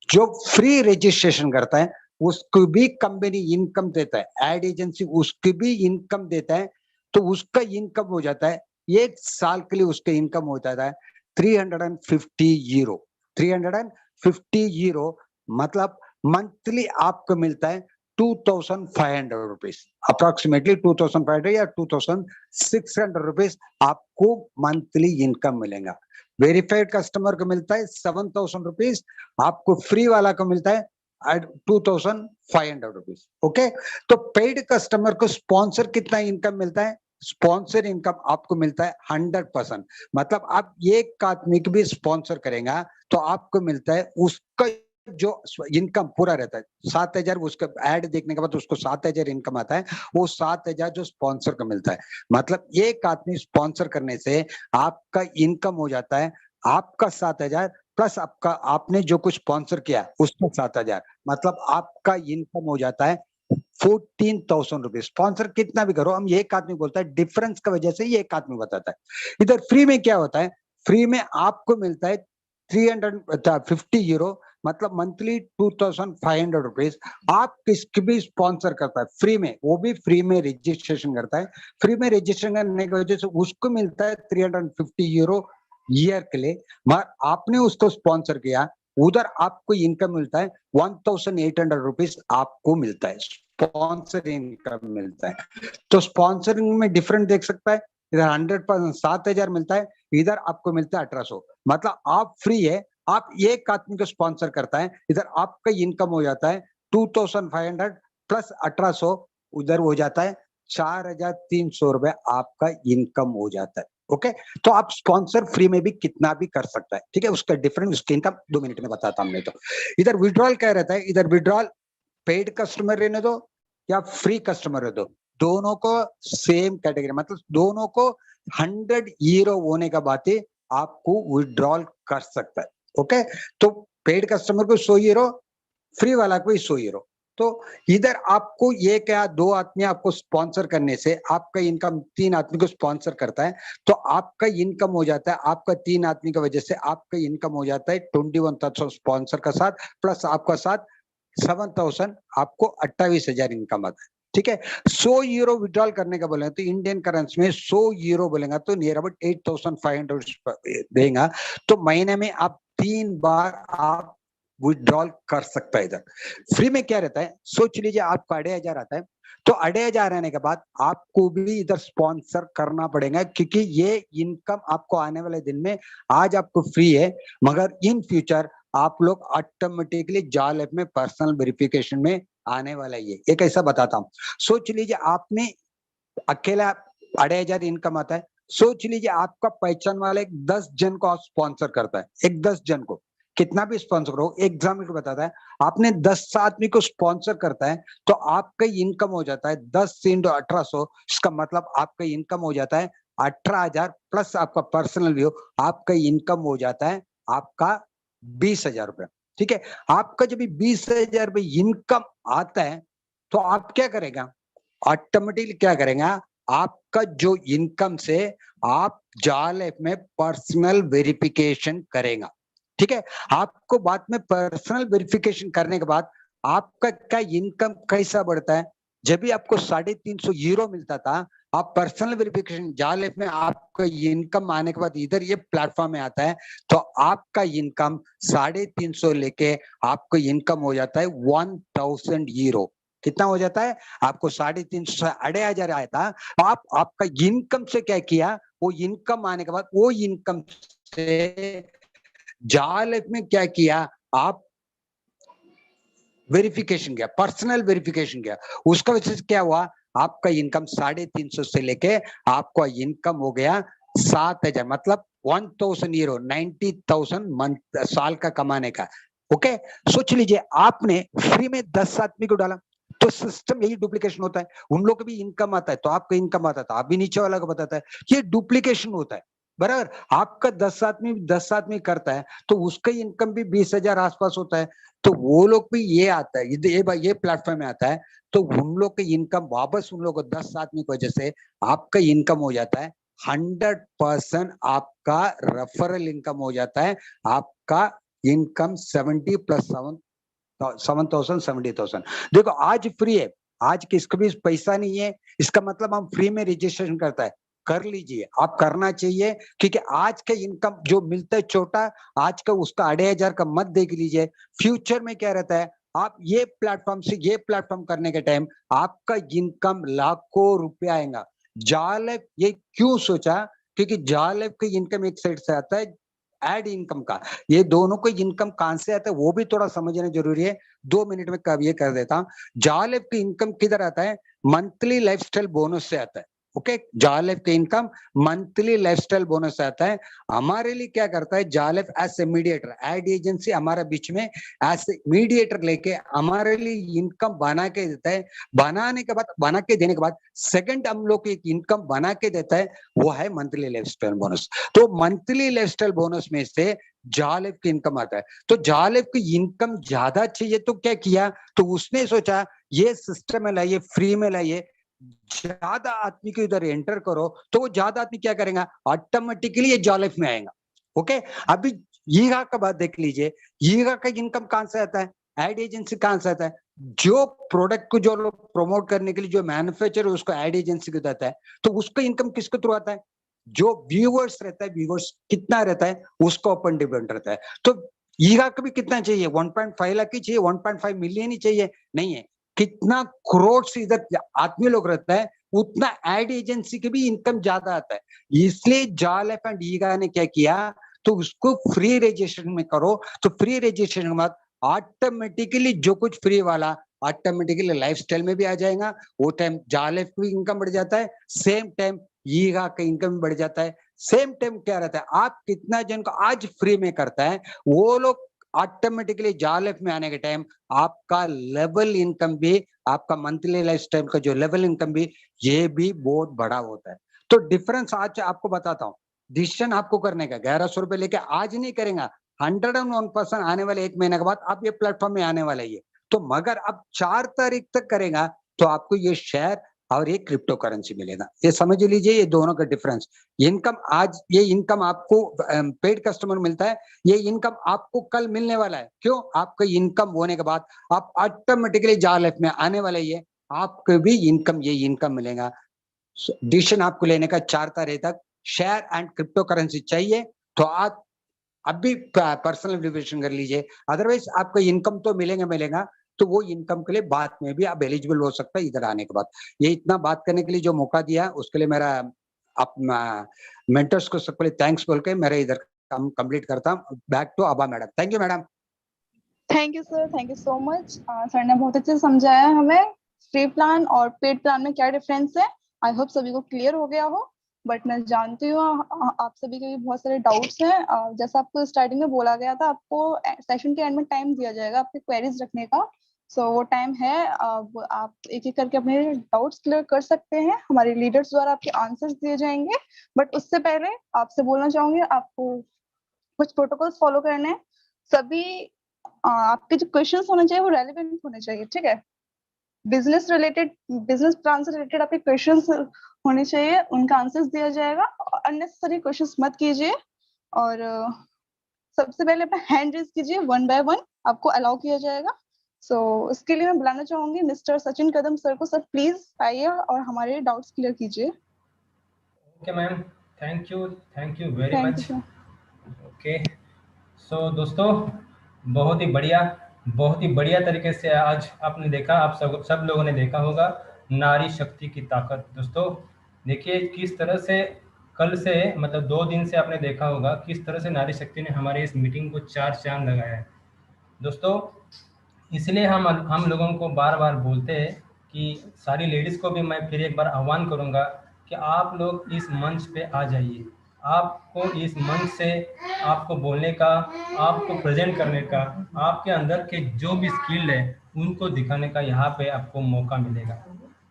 जो फ्री रजिस्ट्रेशन करता है उसको भी कंपनी इनकम देता है, एड एजेंसी उसको भी इनकम देता है। तो उसका इनकम हो जाता है 1 साल के लिए, उसका इनकम हो जाता है 350 यूरो। 350 यूरो मतलब मंथली आपको मिलता है 2,500 रुपीज, अप्रोक्सीमेटली 2,500 या 2,600 रुपीज आपको मंथली इनकम मिलेगा। वेरीफाइड कस्टमर को मिलता है 7,000 रुपीज, आपको फ्री वाला को मिलता है 2,500 रुपीज। ओके, तो पेड कस्टमर को स्पॉन्सर कितना इनकम मिलता है, स्पॉन्सर इनकम आपको मिलता है 100%। मतलब आप एक आदमी को भी स्पॉन्सर करेगा तो आपको मिलता है उसका जो इनकम पूरा रहता है 7,000। उसका एड देखने के बाद उसको 7,000 इनकम आता है, वो 7,000 जो स्पॉन्सर को मिलता है। मतलब एक आदमी स्पॉन्सर करने से आपका इनकम हो जाता है आपका 7,000 प्लस आपका आपने जो कुछ स्पॉन्सर किया उसका 7,000, मतलब आपका इनकम हो जाता है 14,000 रुपीज। स्पॉन्सर कितना भी करो, हम एक आदमी बोलता है, डिफरेंस की वजह से ये एक आदमी बताता है। इधर फ्री में क्या होता है, फ्री में आपको मिलता है 350 यूरो, मतलब मंथली 2,500 रुपीज। आप किसकी भी स्पॉन्सर करता है फ्री में, वो भी फ्री में रजिस्ट्रेशन करता है। फ्री में रजिस्ट्रेशन करने की वजह से उसको मिलता है 350 यूरो ईयर के लिए, मगर आपने उसको स्पॉन्सर किया, उधर आपको इनकम मिलता है 1,800 रुपीज आपको मिलता है, स्पॉन्सर इनकम मिलता है। तो स्पॉन्सरिंग में डिफरेंट देख सकता है, इधर 100% 7,000 मिलता है, इधर आपको मिलता है 1,800। मतलब आप फ्री है, आप एक आदमी को स्पॉन्सर करता है, इधर आपका इनकम हो जाता है 2,500 प्लस 1,800, उधर हो जाता है 4,300 रुपए आपका इनकम हो जाता है। ओके, तो आप स्पॉन्सर फ्री में भी कितना भी कर सकता है। ठीक है, उसका डिफरेंस उसके इनकम 2 मिनट में बताता हूं मैं। तो इधर विड्रॉल क्या रहता है, इधर विड्रॉल पेड कस्टमर रहने दो या फ्री कस्टमर रहने दो, दोनों को सेम कैटेगरी, मतलब दोनों को 100 यूरो होने का बाद ही आपको विड्रॉल कर सकता है। ओके, तो पेड कस्टमर को 100 यूरो, फ्री वाला को 100 यूरो। तो इधर आपको एक या 2 आदमी आपको स्पॉन्सर करने से आपका इनकम 3 आदमी को स्पॉन्सर करता है, तो आपका इनकम हो जाता है, आपका 3 आदमी की वजह से आपका इनकम हो जाता है 21,000 स्पॉन्सर का साथ, प्लस आपका साथ 7,000, आपको 28,000 इनकम आता है। ठीक है, 100 यूरो विड्रॉल करने का बोलेंगे तो इंडियन करेंसी में 100 यूरो बोलेंगे तो नियर अबाउट 8,500 देगा। तो महीने में आप 3 बार आप विड्रॉल कर सकता है। इधर फ्री में क्या रहता है, सोच लीजिए आपका 2,500 आता है, तो 2,500 आने के बाद आपको भी इधर स्पॉन्सर करना पड़ेगा, क्योंकि ये इनकम आपको आने वाले दिन में, आज आपको फ्री है मगर इन फ्यूचर आप लोग ऑटोमेटिकली जाल ऐप में पर्सनल वेरिफिकेशन में आने वाला है। ये कैसा बताता हूँ, सोच लीजिए आपने अकेला 2,500 इनकम आता है, सोच लीजिए आपका पहचान वाला एक 10 जन को स्पॉन्सर करता है, एक 10 जन को कितना भी स्पॉन्सर करो, एग्जाम्पल बताता है, आपने 10 आदमी को स्पॉन्सर करता है तो आपका इनकम हो जाता है 10 into 1,800, इसका मतलब आपका इनकम हो जाता है 18,000 प्लस आपका पर्सनल व्यू, आपका इनकम हो जाता है आपका 20,000 रुपए। ठीक है, आपका जब 20,000 रुपए इनकम आता है तो आप क्या करेगा, ऑटोमेटिकली क्या करेगा, आपका जो इनकम से आप जाल ऐप में पर्सनल वेरिफिकेशन करेगा। ठीक है, आपको बाद में पर्सनल वेरिफिकेशन करने के बाद आपका क्या इनकम कैसा बढ़ता है, जब भी आपको 350 यूरो मिलता था, आप पर्सनल वेरिफिकेशन जाल ऐप में आपका इनकम आने के बाद इधर ये प्लेटफॉर्म में आता है, तो आपका इनकम 350 लेके आपको इनकम हो जाता है 1,000 यूरो। कितना हो जाता है, आपको 350 से 2,500 आया था, आप आपका इनकम से क्या किया, वो इनकम आने के बाद वो इनकम से जाल में क्या किया, आप वेरिफिकेशन किया, पर्सनल वेरिफिकेशन किया, उसका वजह से क्या हुआ, आपका इनकम 350 से लेके आपका इनकम हो गया 7,000, मतलब 1,000 यूरो, 90,000 मंथ, साल का कमाने का। ओके, सोच लीजिए आपने फ्री में 10 आदमी को डाला, तो सिस्टम यही डुप्लीकेशन होता है। उन लोग को भी इनकम आता है तो आपका इनकम आता था, आप भी नीचे वाला को बताता है, ये डुप्लीकेशन होता है। बराबर, आपका 10 आदमी करता है तो उसका इनकम भी 20,000 आसपास होता है, तो वो लोग भी ये आता है, ये प्लेटफॉर्म में आता है, तो उन लोग का इनकम वापस उन लोग को 10 आदमी की वजह से आपका इनकम हो जाता है 100%, आपका रेफरल इनकम हो जाता है, आपका इनकम 70 प्लस 7,000 70,000। देखो आज फ्री है, आज किसको भी पैसा नहीं है, इसका मतलब हम फ्री में रजिस्ट्रेशन करता है, कर लीजिए, आप करना चाहिए, क्योंकि आज का इनकम जो मिलता है छोटा, आज का उसका 2,500 का मत देख लीजिए, फ्यूचर में क्या रहता है, आप ये प्लेटफॉर्म से ये प्लेटफॉर्म करने के टाइम आपका इनकम लाखों रुपया आएगा। जाल ऐप ये क्यों सोचा, क्योंकि जाल ऐप का इनकम एक साइड से आता है, एड इनकम का, ये दोनों को इनकम कहां से आता है वो भी थोड़ा समझना जरूरी है, 2 मिनट में कब ये कर देता हूं। जाल ऐप का इनकम किधर आता है, मंथली लाइफस्टाइल बोनस से आता है। ओके, जाल ऐप का इनकम मंथली लाइफस्टाइल बोनस से आता है। हमारे लिए क्या करता है जाल app, as a mediator, ad agency हमारे बीच में एज ए मीडिएटर लेके हमारे लिए इनकम बना के देता है। बना के देने के बाद सेकंड हम लोग एक इनकम बना के देता है, वो है मंथली लाइफस्टाइल बोनस। तो मंथली लाइफस्टाइल बोनस में से जाल ऐप की इनकम आता है। तो जाल ऐप की इनकम ज्यादा चाहिए तो क्या किया, तो उसने सोचा ये सिस्टम में लाइए, फ्री में लाइए, ज्यादा आदमी को इधर एंटर करो, तो वो ज्यादा आदमी क्या करेगा, ऑटोमेटिकली ये जाल ऐप में आएगा। ओके, अभी ईगा का बात देख लीजिए, ईगा का इनकम कहां से आता है, एड एजेंसी कहां से आता है, जो प्रोडक्ट को जो लोग प्रमोट करने के लिए जो मैन्युफैक्चर उसको एड एजेंसी को देता है, तो उसका इनकम किसके थ्रू आता है, जो व्यूअर्स रहता है, व्यूअर्स कितना रहता है उसका ओपन डिपेंड रहता है। तो ईगा का भी कितना चाहिए, 1.5 लाख ही चाहिए, 1.5 मिलियन ही चाहिए, नहीं है, कितना करोड़ से इधर आदमी लोग रहता है, उतना एड एजेंसी के भी इनकम ज्यादा आता है। इसलिए जाल ऐप एंड ईगा ने क्या किया, तो उसको फ्री रजिस्ट्रेशन में करो, तो फ्री रजिस्ट्रेशन के बाद ऑटोमेटिकली जो कुछ फ्री वाला ऑटोमेटिकली लाइफस्टाइल में भी आ जाएगा, वो टाइम जाल ऐप की इनकम बढ़ जाता है, सेम टाइम ईगा का इनकम बढ़ जाता है। सेम टाइम क्या रहता है, आप कितना जन को आज फ्री में करता है, वो लोग ऑटोमेटिकली जाल ऐप में आने के टाइम आपका लेवल इनकम भी, आपका मंथली लाइफस्टाइल का जो लेवल इनकम भी, ये भी बहुत बड़ा होता है। तो डिफरेंस आज आपको बताता हूँ, डिसीजन आपको करने का 1,100 रुपए लेके आज नहीं करेगा, 101% आने वाले 1 महीने के बाद आप ये प्लेटफॉर्म में आने वाला है। तो मगर अब 4 तारीख तक करेगा तो आपको ये शेयर और ये क्रिप्टो करेंसी मिलेगा। ये समझ लीजिए ये दोनों का डिफरेंस। इनकम आज, ये इनकम आपको पेड कस्टमर मिलता है, ये इनकम आपको कल मिलने वाला है। क्यों, आपका इनकम होने के बाद आप ऑटोमेटिकली जाल ऐप में आने वाला है, आपको भी इनकम, ये इनकम मिलेगा। डिसीजन आपको लेने का 4 तारीख तक, शेयर एंड क्रिप्टो करेंसी चाहिए तो आप अभी पर्सनल रिविजन कर लीजिए, अदरवाइज आपको इनकम तो मिलेगा, तो वो इनकम के लिए बाद में भी आप एलिजिबल हो सकता है इधर आने के बाद। ये इतना बात करने के लिए जो मौका दिया उसके लिए मेरा अपना मेंटर्स को सबके लिए थैंक्स बोल के मेरे इधर काम कंप्लीट करता हूँ। बैक टू आबा madam. Thank you madam. Thank you sir, thank you so much. Sir ने बहुत अच्छे से समझाया हमें फ्री प्लान और पेड प्लान में क्या डिफरेंस है। आई होप सभी को क्लियर हो गया हो, बट मैं जानती हूँ आप सभी के भी बहुत सारे डाउट्स हैं। जैसा आपको स्टार्टिंग में बोला गया था, आपको सेशन के एंड में टाइम दिया जाएगा आपके क्वेरीज रखने का। सो वो टाइम है, अब आप एक एक करके अपने डाउट्स क्लियर कर सकते हैं, हमारे लीडर्स द्वारा आपके आंसर्स दिए जाएंगे। बट उससे पहले आपसे बोलना चाहूंगी, आपको कुछ प्रोटोकॉल्स फॉलो करने हैं। सभी आपके जो क्वेश्चंस होने चाहिए वो रेलेवेंट होने चाहिए, ठीक है। बिजनेस प्लान से रिलेटेड आपके क्वेश्चंस होने चाहिए, उनका आंसर्स दिया जाएगा। अननेसेसरी क्वेश्चंस मत कीजिए, और सबसे पहले अपना हैंड रेज कीजिए, 1 बाय 1 आपको अलाउ किया जाएगा। सो इसके लिए मैं बुलाना चाहूंगी मिस्टर सचिन कदम सर को। सर प्लीज आइए और हमारे डाउट्स क्लियर कीजिए। Okay ma'am, thank you very thank much. You sir. Okay, so दोस्तों बहुत ही बढ़िया तरीके से आज आपने देखा, आप सब लोगों ने देखा होगा नारी शक्ति की ताकत। दोस्तों देखिए किस तरह से कल से मतलब 2 दिन से आपने देखा होगा किस तरह से नारी शक्ति ने हमारे इस मीटिंग को 4 चांद लगाया है दोस्तों। इसलिए हम लोगों को बार बार बोलते हैं कि सारी लेडीज़ को भी मैं फिर एक बार आह्वान करूंगा कि आप लोग इस मंच पे आ जाइए। आपको इस मंच से आपको बोलने का, आपको प्रेजेंट करने का, आपके अंदर के जो भी स्किल है उनको दिखाने का यहाँ पे आपको मौका मिलेगा।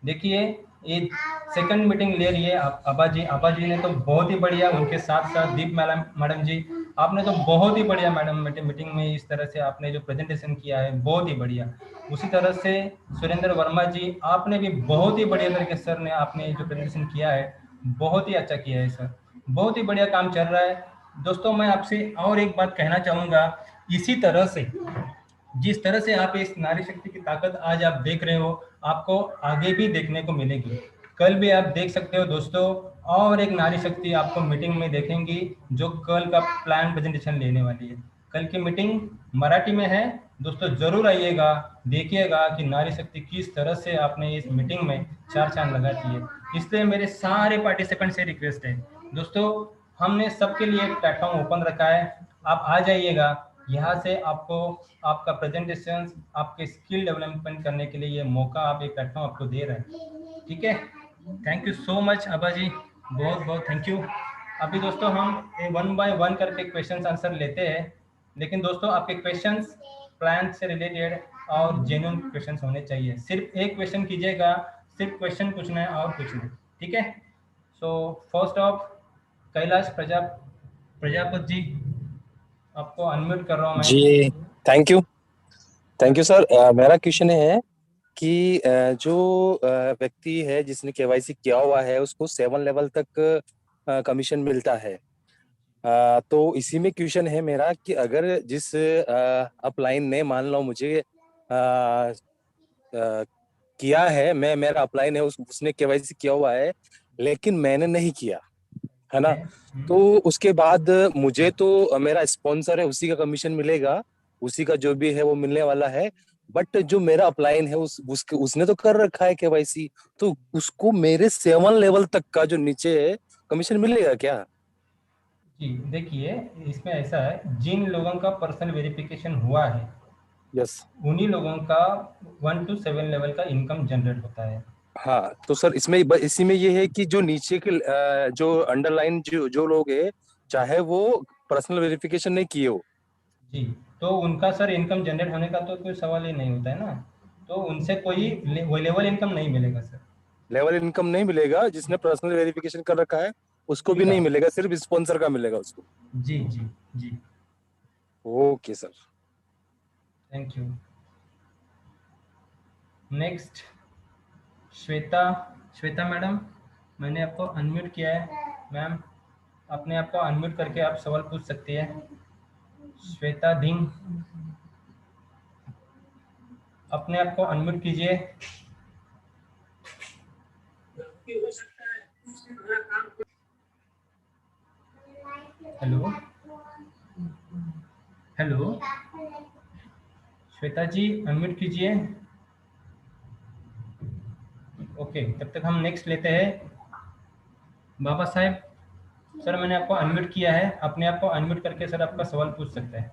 देखिए ये सेकंड मीटिंग ले रही है आबा जी ने तो बहुत ही बढ़िया, उनके साथ साथ दीप मैडम जी आपने तो बहुत ही बढ़िया मैडम मीटिंग में इस तरह से आपने जो प्रेजेंटेशन किया है बहुत ही बढ़िया। उसी तरह से सुरेंद्र वर्मा जी आपने भी बहुत ही बढ़िया तरीके से सर ने आपने जो प्रेजेंटेशन किया है बहुत ही अच्छा किया है सर, बहुत ही बढ़िया काम चल रहा है। दोस्तों मैं आपसे और एक बात कहना चाहूँगा, इसी तरह से जिस तरह से आप इस नारी शक्ति की ताकत आज आप देख रहे हो आपको आगे भी देखने को मिलेगी। कल भी आप देख सकते हो दोस्तों, और एक नारी शक्ति आपको मीटिंग में देखेंगी जो कल का प्लान प्रेजेंटेशन लेने वाली है। कल की मीटिंग मराठी में है दोस्तों, जरूर आइएगा, देखिएगा कि नारी शक्ति किस तरह से आपने इस मीटिंग में 4 चांद लगाती है। इसलिए मेरे सारे पार्टिसिपेंट से रिक्वेस्ट है दोस्तों, हमने सबके लिए एक प्लेटफॉर्म ओपन रखा है, आप आ जाइएगा। यहाँ से आपको आपका प्रेजेंटेशन, आपके स्किल डेवलपमेंट करने के लिए ये मौका, आप एक प्लेटफॉर्म आपको दे रहे हैं, ठीक है। थैंक यू सो मच अबा जी, बहुत बहुत थैंक यू। अभी दोस्तों हम 1 बाय 1 करके क्वेश्चन आंसर लेते हैं, लेकिन दोस्तों आपके क्वेश्चंस प्लान से रिलेटेड और जेन्युइन क्वेश्चंस होने चाहिए। सिर्फ एक क्वेश्चन कीजिएगा, सिर्फ क्वेश्चन पूछना है और कुछ नहीं, ठीक है। So first of Kailash Prajapat ji, आपको अनम्यूट कर रहा हूँ मैं। जी थैंक यू सर। मेरा क्वेश्चन है कि जो व्यक्ति है जिसने केवाईसी किया हुआ है उसको 7 लेवल तक कमीशन मिलता है। तो इसी में क्वेश्चन है मेरा कि अगर जिस अपलाइन ने मान लो मुझे किया है, मेरा अपलाइन है उसने केवाईसी किया हुआ है लेकिन मैंने नहीं किया है ना, तो उसके बाद मुझे तो मेरा स्पॉन्सर है उसी का कमीशन मिलेगा, उसी का जो भी है वो मिलने वाला है। बट जो मेरा अपलाइन है उसने तो कर रखा है केवाईसी, तो उसको मेरे 7 लेवल तक का जो नीचे है कमीशन मिलेगा क्या? जी देखिए, इसमें ऐसा है, जिन लोगों का पर्सनल वेरिफिकेशन हुआ है यस, उन्हीं लोगों का 1 to 7 लेवल का इनकम जनरेट होता है। हाँ तो सर इसमें इसी में ये है कि जो नीचे के जो अंडरलाइन जो लोग है चाहे वो पर्सनल वेरिफिकेशन नहीं किए हो, जी, तो उनका सर इनकम जनरेट होने का तो कोई सवाल ही नहीं होता है ना, तो उनसे कोई लेवल इनकम नहीं मिलेगा सर। लेवल इनकम नहीं मिलेगा, जिसने पर्सनल वेरिफिकेशन कर रखा है उसको भी नहीं मिलेगा, सिर्फ स्पॉन्सर का मिलेगा उसको। जी जी जी, okay sir, thank you. Next Shweta madam, मैंने आपको अनम्यूट किया है, मैम अपने आप को अनम्यूट करके आप सवाल पूछ सकती है। श्वेता धिंग, अपने आप को अनम्यूट कीजिए। हेलो हेलो श्वेता जी, अनम्यूट कीजिए। ओके, तब तक हम नेक्स्ट लेते हैं। बाबा साहेब सर, मैंने आपको अनम्यूट किया है, अपने आप को अनम्यूट करके सर आपका सवाल पूछ सकते हैं।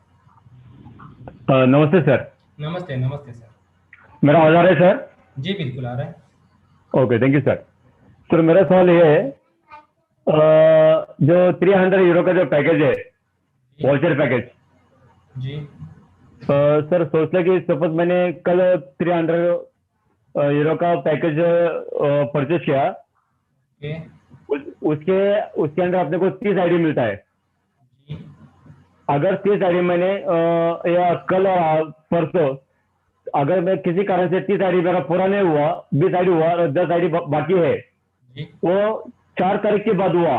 नमस्ते सर। नमस्ते नमस्ते सर, मेरा आवाज आ रहा है सर? जी बिल्कुल आ रहा है। Okay, thank you sir. Sir मेरा सवाल ये है, जो 300 यूरो का जो पैकेज है, वाउचर पैकेज, जी सर सोच लें कि सपोज मैंने कल 300 यूरो का पैकेज परचेज किया, ओके उसके अंदर अपने को 30 आईडी मिलता है। जी अगर 30 आईडी मैंने या कल और परसों, अगर मैं किसी कारण से 30 आईडी मेरा पूरा नहीं हुआ, 20 आईडी हुआ और 10 आईडी बाकी है, जी वो 4 तारीख के बाद हुआ,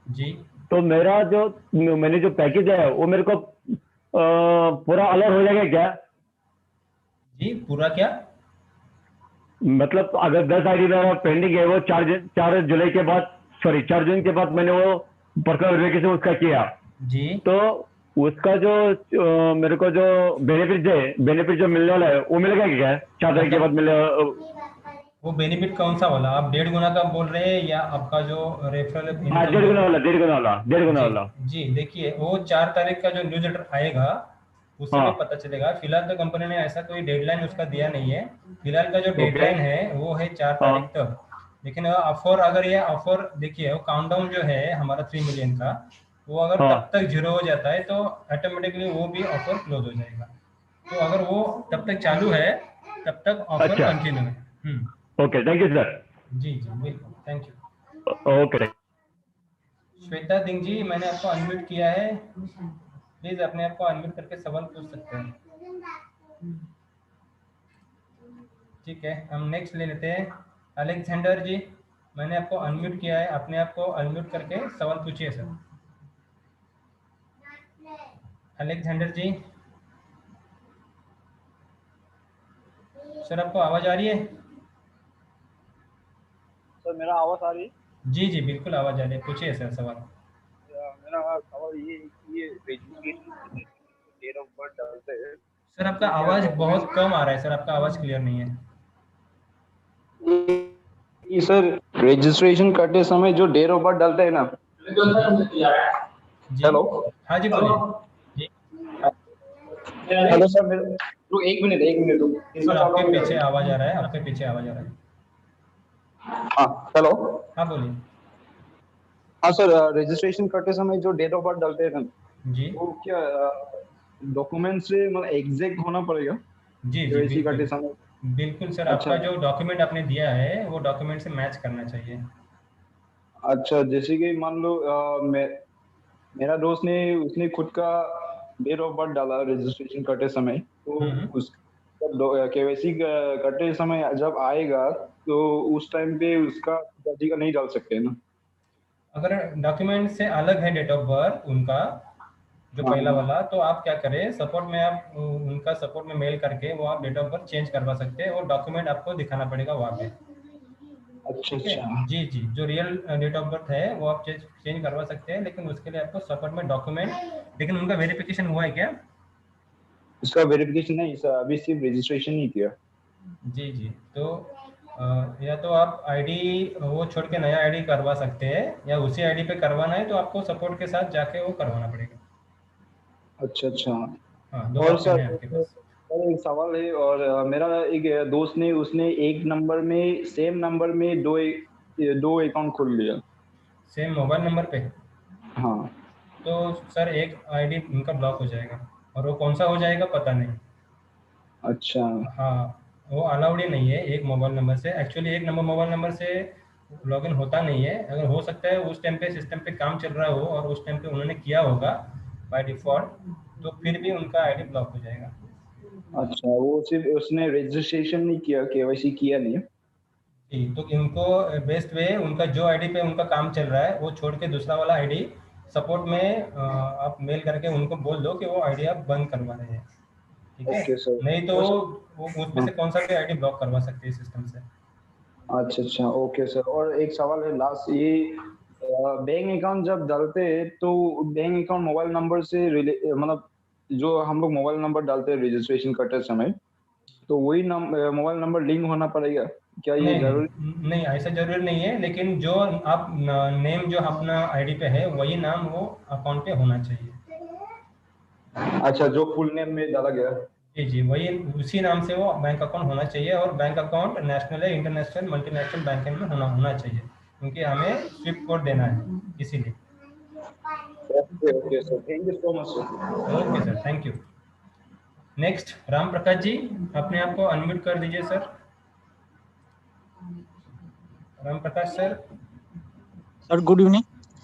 जी तो मेरा जो मैंने जो पैकेज है वो मेरे को पूरा अलॉट हो जाएगा क्या? जी पूरा क्या? मतलब अगर 10 आईडी मेरा पेंडिंग है, वो 4 जुलाई के बाद, सॉरी 4 जून के बाद मैंने वो पर्सनल वेरिफिकेशन उसका किया, जी तो उसका जो मेरे को जो बेनिफिट जो मिलने वाला है वो मिलेगा क्या 4 तारीख के बाद मिले? वो बेनिफिट कौन सा वाला, आप 1.5 गुना का बोल रहे हैं या आपका जो रेफरल हाँ, 1.5 गुना वाला, 1.5 गुना वाला, 1.5 गुना वाला। जी देखिए, वो 4 तारीख का जो न्यूज लेटर आएगा उससे हाँ। भी पता चलेगा। फिलहाल तो कंपनी ने ऐसा कोई डेडलाइन उसका दिया नहीं है। फिलहाल का जो ओके। डेडलाइन है वो है 4 तारीख तक। लेकिन ऑफर, अगर ये ऑफर देखिए, वो काउंटडाउन जो है हमारा 3 मिलियन का, वो अगर हाँ। तब तक 0 हो जाता है तो ऑटोमेटिकली वो भी ऑफर क्लोज हो जाएगा। तो अगर वो तब तक चालू है तब तक ऑफर अच्छा। कंटिन्यू है। Okay, thank you sir. जी जी बिल्कुल, thank you. Okay. Shweta Singh ji, मैंने आपको अनम्यूट किया है, प्लीज अपने आप को अनम्यूट करके सवाल पूछ सकते हैं। ठीक है, हम नेक्स्ट ले लेते हैं। अलेक्जेंडर जी, मैंने आपको अनम्यूट किया है, अपने आप को अनम्यूट करके सवाल पूछिए सर। अलेक्जेंडर जी, सर आपको आवाज आ रही है? सर मेरा आवाज आ रही है? जी जी बिल्कुल आवाज आ रही है, पूछिए सर सवाल। मेरा सवाल ये है कि ये रजिस्ट्रेशन डेट ऑफ बर्थ डालते हैं। सर आपका आवाज बहुत कम आ रहा है, सर आपका आवाज क्लियर नहीं है। ये सर रजिस्ट्रेशन करते समय जो डेट ऑफ बर्थ डालते हैं ना। जी हेलो। हाँ जी बोलिए। जी हेलो सर, मेरे तो एक मिनट सर आपके पीछे आवाज आ रहा है, आपके पीछे आवाज आ रहा है। हाँ हेलो। हाँ बोलिए। हाँ सर, रजिस्ट्रेशन करते समय जो डेट ऑफ बर्थ डालते हैं ना, जी वो क्या डॉक्यूमेंट से मतलब एग्जैक्ट होना पड़ेगा? जी जी केवाईसी करते बिल्कुल समय। बिल्कुल सर, अच्छा आपका जो डॉक्यूमेंट आपने दिया है वो डॉक्यूमेंट से मैच करना चाहिए। अच्छा, जैसे कि मान लो मेरा दोस्त ने उसने खुद का डेट ऑफ बर्थ डाला रजिस्ट्रेशन करते समय, तो उस केवाईसी करते समय जब आएगा तो उस टाइम पे उसका पिताजी का नहीं डाल सकते ना? अगर डॉक्यूमेंट से अलग है डेट ऑफ बर्थ उनका जो हाँ पहला हाँ। वाला, तो आप क्या करें, सपोर्ट में आप उनका सपोर्ट में मेल करके वो आप डेट ऑफ बर्थ चेंज करवा सकते हैं, और डॉक्यूमेंट आपको दिखाना पड़ेगा वहाँ पे। अच्छा ठीक है अच्छा। जी जी, जो रियल डेट ऑफ बर्थ है वो आप चेंज करवा सकते हैं, लेकिन उसके लिए आपको सपोर्ट में डॉक्यूमेंट, लेकिन उनका वेरिफिकेशन हुआ है क्या? इसका वेरिफिकेशन नहीं सर, अभी सिर्फ रजिस्ट्रेशन ही किया। जी जी, तो या तो आप आईडी वो छोड़ के नया आईडी करवा सकते हैं, या उसी आईडी पे करवाना है तो आपको सपोर्ट के साथ जाके वो करवाना पड़ेगा। अच्छा अच्छा। हाँ, दो और ऑप्शन सर, है आपके पास। एक सवाल है, और मेरा एक दोस्त ने उसने एक नंबर में सेम नंबर में दो अकाउंट खोल लिया। सेम मोबाइल नंबर पे? हाँ। तो सर एक आईडी उनका ब्लॉक हो जाएगा, और वो कौन सा हो जाएगा पता नहीं। अच्छा हाँ, वो अलाउड ही नहीं है एक मोबाइल नंबर से, एक्चुअली एक नंबर मोबाइल नंबर से लॉगिन होता नहीं है। अगर हो सकता है उस टाइम पे सिस्टम पे काम चल रहा हो और उस टाइम पे उन्होंने किया होगा बाय डिफॉल्ट, तो फिर भी उनका आईडी ब्लॉक हो जाएगा। अच्छा, वो सिर्फ उसने रजिस्ट्रेशन नहीं किया, केवाईसी किया नहीं। जी, तो इनको बेस्ट वे, उनका जो आईडी पे उनका काम चल रहा है वो छोड़ के दूसरा वाला आईडी सपोर्ट में आप मेल करके उनको बोल दो कि वो आईडी आप बंद करवा रहे हैं। ठीक है, ओके सर। नहीं तो और वो उसमें हाँ, से कौन सा भी आईडी ब्लॉक करवा सकते हैं सिस्टम से। अच्छा अच्छा, ओके सर। और एक सवाल है लास्ट, ये बैंक अकाउंट जब डालते हैं तो बैंक अकाउंट मोबाइल नंबर से मतलब जो हम लोग मोबाइल नंबर डालते हैं रजिस्ट्रेशन करते समय, तो वही मोबाइल नंबर लिंक होना पड़ेगा? क्या ये नहीं जरूरी? नहीं नहीं, ऐसा जरूरी नहीं है, लेकिन जो आप नेम जो अपना आईडी पे है वही नाम वो अकाउंट पे होना चाहिए। अच्छा, जो फुल नेम में डाला गया। जी जी, वही उसी नाम से वो बैंक अकाउंट होना चाहिए, और बैंक अकाउंट नेशनल है, इंटरनेशनल, मल्टीनेशनल बैंक में होना चाहिए, क्योंकि हमें स्विफ्ट कोड देना है इसीलिए। Okay okay sir, thank you so much sir. Okay sir, thank you. Next Ram Prakash ji, अपने आप को अनम्यूट कर दीजिए sir. Ram Prakash sir. Sir good evening.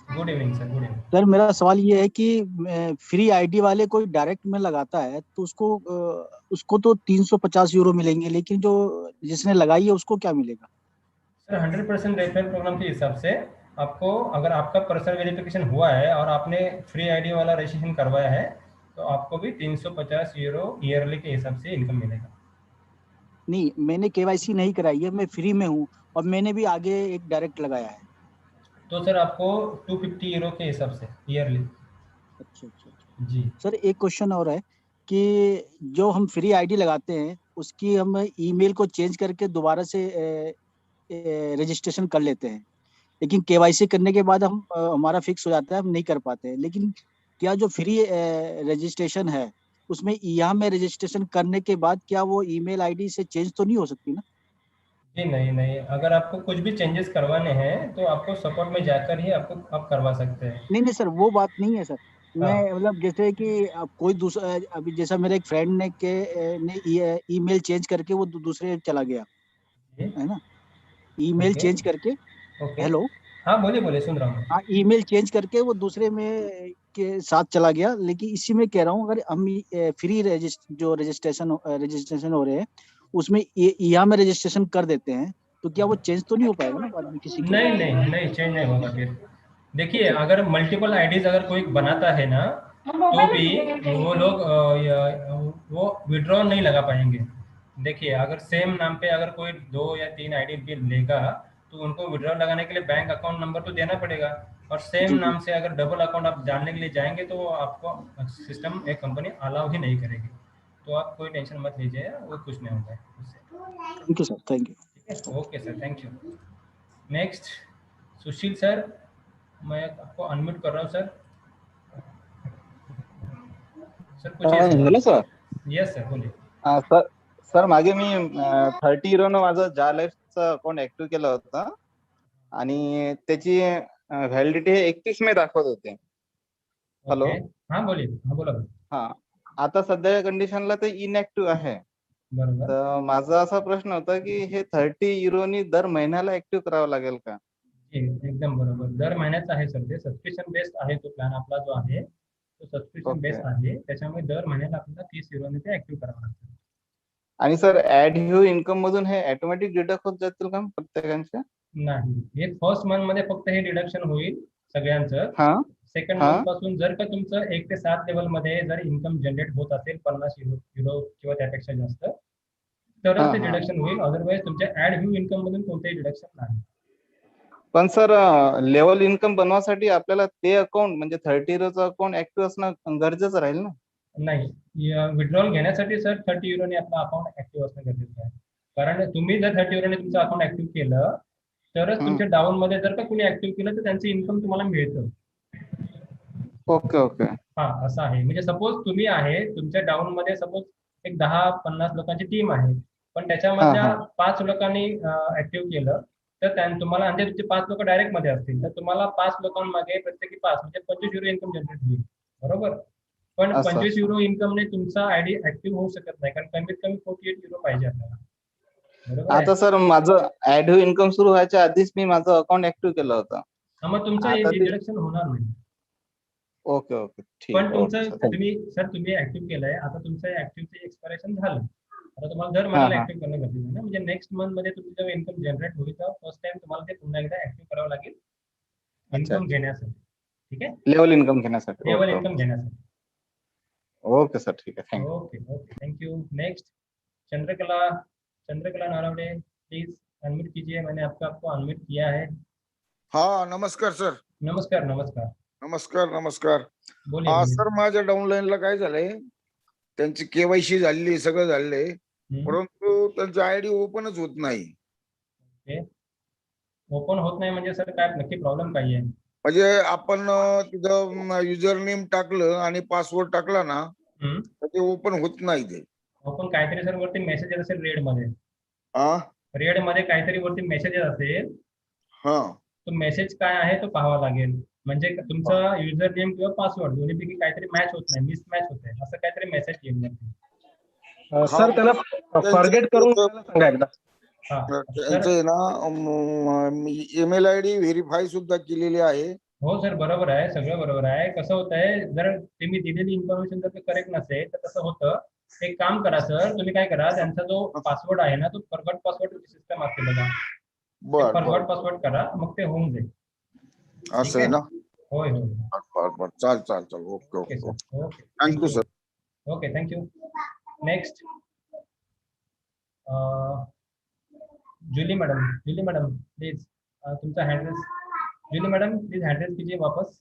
Good evening sir, good evening. Sir मेरा सवाल ये है कि फ्री आईडी वाले कोई डायरेक्ट में लगाता है तो उसको तो 350 यूरो मिलेंगे, लेकिन जो जिसने लगाई है उसको क्या मिलेगा? सर 100% रेफरल प्रोग्राम के हिसाब से आपको, अगर आपका पर्सनल वेरिफिकेशन हुआ है और आपने फ्री आईडी वाला रजिस्ट्रेशन करवाया है, तो आपको भी 350 यूरो ईयरली के हिसाब से इनकम मिलेगा। नहीं, मैंने केवाईसी नहीं कराई है, मैं फ्री में हूँ और मैंने भी आगे एक डायरेक्ट लगाया है। तो सर आपको 250 यूरो के हिसाब से ईयरली। अच्छा अच्छा अच्छा। जी सर एक क्वेश्चन और है कि जो हम फ्री आईडी लगाते हैं उसकी हम ईमेल को चेंज करके दोबारा से रजिस्ट्रेशन कर लेते हैं, लेकिन केवाईसी करने के बाद हम हमारा फिक्स हो जाता है, हम नहीं कर पाते हैं। लेकिन क्या जो फ्री रजिस्ट्रेशन है उसमें यहाँ में रजिस्ट्रेशन करने के बाद क्या वो ईमेल आईडी से चेंज तो नहीं हो सकती ना? जी नहीं नहीं, अगर आपको कुछ भी चेंजेस करवाने हैं तो आपको सपोर्ट में जाकर ही आपको आप करवा सकते हैं। नहीं नहीं सर, वो बात नहीं है सर। हाँ। मैं मतलब जैसे कि अब कोई दूसरा, अभी जैसा मेरे एक फ्रेंड ने ईमेल चेंज करके वो दूसरे चला गया जी, है ना, ईमेल ओके चेंज करके। ओके। हेलो, हाँ बोलिए बोलिए, सुन रहा हूँ। हाँ, ईमेल चेंज करके वो दूसरे में के साथ चला गया। लेकिन इसी में कह रहा हूँ, अगर हम फ्री रजिस्ट्रेशन हो रहे हैं उसमें यहाँ में रजिस्ट्रेशन कर देते हैं तो क्या वो चेंज तो नहीं हो पाएगा ना बाद में किसी के? नहीं नहीं नहीं, चेंज नहीं होगा फिर। देखिए, ओके। अगर मल्टीपल आईडीज अगर कोई बनाता है ना, तो भी वो लोग वो विड्रॉ नहीं लगा पाएंगे। देखिए, अगर सेम नाम पे अगर कोई 2 या 3 आईडी भी लेगा तो उनको विड्रॉ लगाने के लिए बैंक अकाउंट नंबर तो देना पड़ेगा, और सेम जी जी। नाम से अगर डबल अकाउंट आप डालने के लिए जाएंगे तो आपको सिस्टम एक कंपनी अलाउ ही नहीं करेगी। तो आप कोई टेंशन मत लीजिए, वो कुछ नहीं होगा उससे। Thank you sir, thank you. ठीक है, okay sir, thank you. Next Sushil sir, मैं आपको अनम्यूट कर रहा हूँ सर। सर पूछिए sir. Hello sir. Yes sir, बोलिए। सर सर मागे मी 30 युरोनं माझं जा लाईफचं अकाउंट ऍक्टिव्ह केलं होतं आणि त्याची व्हॅलिडिटी 31 मे दाखवत होते. हॅलो. ओके, हाँ बोलिए, हाँ बोला बोला. हा, आता सध्याच्या कंडिशनला ते इनऍक्टिव्ह आहे. बरोबर. तर माझा असा प्रश्न होता की हे 30 युरोनी दर महिन्याला ऍक्टिव्ह करावं लागेल का? जी, एकदम बरोबर. दर महिन्याचा आहे सर, ते सबस्क्रिप्शन बेस्ड आहे तो प्लॅन आपला जो आहे तो सबस्क्रिप्शन ओके. बेस्ड आहे. त्याच्यामुळे दर महिन्याला आपल्याला 30 युरोने ते ऍक्टिव्ह करावं लागतं. आणि सर ऍड ह्यू इन्कम मधून हे ऑटोमॅटिक डिडक्ट होत जातील का प्रत्येकांच्या? नाही, हे फर्स्ट मंथ मध्ये फक्त हे डिडक्शन होईल सगळ्यांचं. हा सेकंड हा. मंथ पासून जर का तुमचं 1 ते 7 लेवल मध्ये जर इन्कम जनरेट होत असेल 50 युरो किंवा त्यापेक्षा जास्त, तरच ते हा. डिडक्शन होईल. अदरवाईज तुमच्या ऍड व्ह्यू इन्कम मधून कोणतेही डिडक्शन नाही. पण सर लेवल इन्कम बनवासाठी आपल्याला ते अकाउंट म्हणजे 30 युरोचं अकाउंट ऍक्टिव्ह असणं गरजेचं राहील ना? नाही, विड्रॉल घेण्यासाठी सर 30 युरोने आपलं अकाउंट ऍक्टिव्ह असणं गरजेचं आहे. कारण तुम्ही जर 30 युरोने तुमचं अकाउंट ऍक्टिव्ह केलं तरच तुमच्या डाऊन मध्ये जर का कुणी ऍक्टिव्ह केलं तर त्यांचं इन्कम तुम्हाला मिळतं. Okay okay. हा, असं आहे. म्हणजे सपोज तुम्ही आहे, तुमच्या डाऊन मध्ये सपोज एक 10-50 लोकांची टीम आहे, पण त्याच्यामधल्या 5 लोकांनी ऍक्टिव्ह केलं तर तुम्हाला, आणि तुमचे 5 लोक डायरेक्ट मध्ये असतील तर तुम्हाला 5 लोकांमागे प्रत्येकी 5 म्हणजे 25 युरो इन्कम जनरेट होईल. बरोबर. पण 25 युरो इन्कमने तुमचा आयडी ऍक्टिव्ह होऊ शकत नाही, कारण कमीत कमी 48 युरो पाहिजे आपल्याला. बरोबर. आता सर माझं ऍड ह्यू इन्कम सुरू व्हायच्या आधीच मी माझं अकाउंट ऍक्टिव्ह केलं होतं. मग तुमचं डिडक्शन होणार नाही. ओके ओके, ठीक. पण तुमचं तुम्ही ऍक्टिव्ह केलंय, आता तुमचं ऍक्टिव्हचं एक्सपायरेशन झालं, आता तुम्हाला दर महिन्याला ऍक्टिव्ह करणं गरजेचं आहे ना. म्हणजे नेक्स्ट मंथ मध्ये तुमचं जेव्हा इन्कम जनरेट होईल तेव्हा फर्स्ट टाइम तुम्हाला ते पुन्हा एकदा ऍक्टिव्ह करावं लागेल इन्कम घेण्यासाठी. ठीक आहे, लेवल इन्कम घेण्यासाठी. लेवल इन्कम घेण्यासाठी. ओके सर, ठीक है, thank you. Okay okay, thank you. Next Chandrakala Naravade, please unmute कीजिए. मैंने आपको अनम्यूट किया है. हाँ, नमस्कार सर. नमस्कार नमस्कार नमस्कार नमस्कार. बोलिए. सर माझ्या डाऊनलाईनला काय झालंय, त्यांची केवायसी झालेली, सगळं झालंय, परंतु त्यांचा आयडी ओपनच होत नाही. ओपन होत नाही म्हणजे सर काय नक्की प्रॉब्लेम काय आहे? म्हणजे आपण तिथं युजर नेम टाकलं आणि पासवर्ड टाकला ना तर ते ओपन होत नाही. ते ओपन काहीतरी सर वरती मेसेज असेल रेड मध्ये. रेड मध्ये काहीतरी वरती मेसेज असेल. तो मेसेज काय आहे तो पाहावा लागेल. म्हणजे तुमचा युजर नेम किंवा पासवर्ड दोन्हीपैकी काहीतरी मॅच होत नाही, मिसमॅच होत आहे, असं काहीतरी मेसेज येईल. सर त्याला फॉरगेट करून सांगा एकदा. त्यांचं ना ईमेल आयडी व्हेरीफाय सुद्धा केलेली आहे. हो सर, बरोबर आहे, सगळं बरोबर आहे. कसं होत आहे, जर तुम्ही दिलेली इन्फॉर्मेशन जर करेक्ट नसेल तर कसं होतं, एक काम करा सर, तुम्ही काय करा, त्यांचा जो पासवर्ड आहे ना तो फॉरगॉट पासवर्ड सिस्टम असते बघा, फॉरगॉट पासवर्ड करा, मग ते होऊन जाईल. असं आहे ना? होय होय. बरं, चाल. Okay okay okay, thank you sir. Okay, thank you. Next Julie madam please तुमचा hand raise. Julie madam please hand raise कीजिए वापस.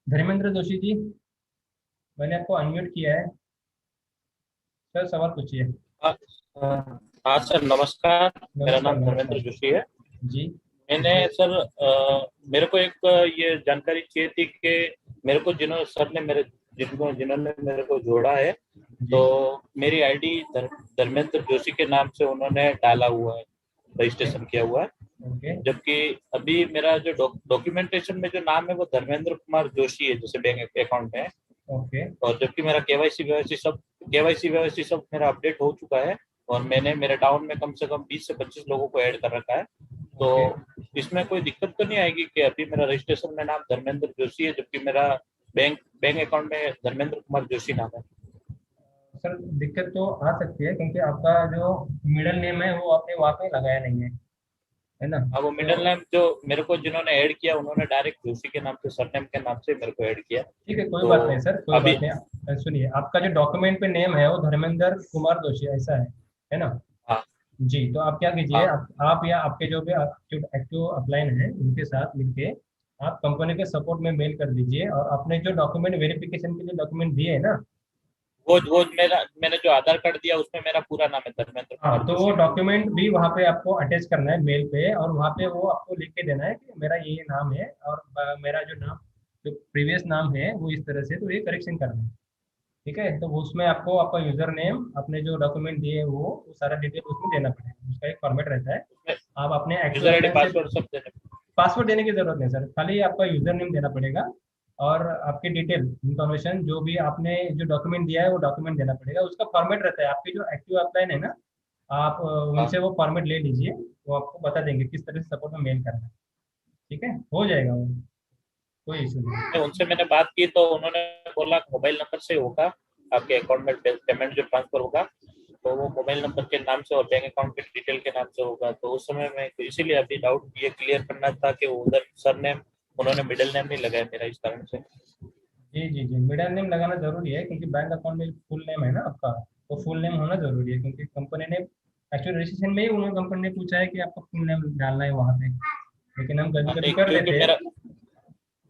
धर्मेंद्र जोशी जी, मैंने आपको अनम्यूट किया है सर, सवाल पूछिए. हाँ सर, नमस्कार। मेरा नाम धर्मेंद्र जोशी है जी। मैंने सर मेरे को एक ये जानकारी चाहिए थी कि मेरे को जिन्होंने मेरे को जोड़ा है, तो मेरी आईडी धर्मेंद्र जोशी के नाम से उन्होंने डाला हुआ है, रजिस्ट्रेशन किया हुआ है। जबकि अभी मेरा जो डॉक्यूमेंटेशन में जो नाम है वो धर्मेंद्र कुमार जोशी है, जैसे बैंक अकाउंट में। और जबकि मेरा केवाईसी सब मेरा अपडेट हो चुका है, और मैंने मेरे टाउन में कम से कम 20 से 25 लोगों को ऐड कर रखा है। तो इसमें कोई दिक्कत तो नहीं आएगी कि अभी मेरा रजिस्ट्रेशन में नाम धर्मेंद्र जोशी है, जबकि मेरा बैंक अकाउंट में धर्मेंद्र कुमार जोशी नाम है? सर दिक्कत तो आ सकती है, क्योंकि आपका जो मिडिल नेम है वो आपने वहाँ पे लगाया नहीं है ना? अब वो मिडिल नेम जो मेरे को जिन्होंने ऐड किया उन्होंने डायरेक्ट जोशी के नाम से, सरनेम के नाम से मेरे को ऐड किया। ठीक है, कोई बात नहीं सर, कोई बात नहीं। सुनिए, आपका जो डॉक्यूमेंट पे नेम है वो धर्मेंद्र कुमार जोशी ऐसा है ना? हाँ जी। तो आप क्या कीजिए, आप या आपके जो भी एक्टिव अपलाइन है उनके साथ मिलके आप कंपनी के सपोर्ट में मेल कर दीजिए, और अपने जो डॉक्यूमेंट वेरिफिकेशन के लिए डॉक्यूमेंट दिए है ना, वो मैंने जो आधार कार्ड दिया उसमें मेरा पूरा नाम है धर्मेंद्र। हाँ, तो वो डॉक्यूमेंट भी वहाँ पे आपको अटैच करना है मेल पे, और वहाँ पे वो आपको लिख के देना है कि मेरा ये नाम है, और मेरा जो प्रीवियस नाम है वो इस तरह से, तो ये करेक्शन करना है। ठीक है, तो उसमें आपको आपका यूजर नेम, अपने जो डॉक्यूमेंट दिए वो सारा डिटेल उसमें देना पड़ेगा। उसका एक फॉर्मेट रहता है, आप अपने पासवर्ड देने की जरूरत नहीं सर, खाली आपका यूजर नेम देना पड़ेगा, और आपकी डिटेल इंफॉर्मेशन जो भी आपने जो डॉक्यूमेंट दिया है वो डॉक्यूमेंट देना पड़ेगा। उसका फॉर्मेट रहता है, आपकी जो एक्टिव अपलाइन है ना, आप उनसे वो फॉर्मेट ले लीजिए, वो आपको बता देंगे किस तरह से सपोर्ट में मेल करना है। ठीक है, हो जाएगा वो, कोई इशू नहीं। उनसे मैंने बात की तो उन्होंने बोला मोबाइल नंबर से होगा, आपके अकाउंट में पेमेंट जो ट्रांसफर होगा तो वो मोबाइल नंबर के नाम से और बैंक अकाउंट के डिटेल के नाम से होगा। तो उस समय मैं इसीलिए अभी डाउट ये क्लियर करना था कि उधर सरनेम उन्होंने मिडिल नेम नहीं लगाया मेरा, इस कारण से। जी जी जी, मिडिल नेम लगाना जरूरी है, क्योंकि बैंक अकाउंट में फुल नेम है ना आपका, तो फुल नेम होना जरूरी है, क्योंकि कंपनी ने एक्चुअली रजिस्ट्रेशन में ही उन्होंने कंपनी ने पूछा है कि आपका फुल नेम डालना है वहाँ पे, लेकिन हम कभी कभी कर देते हैं।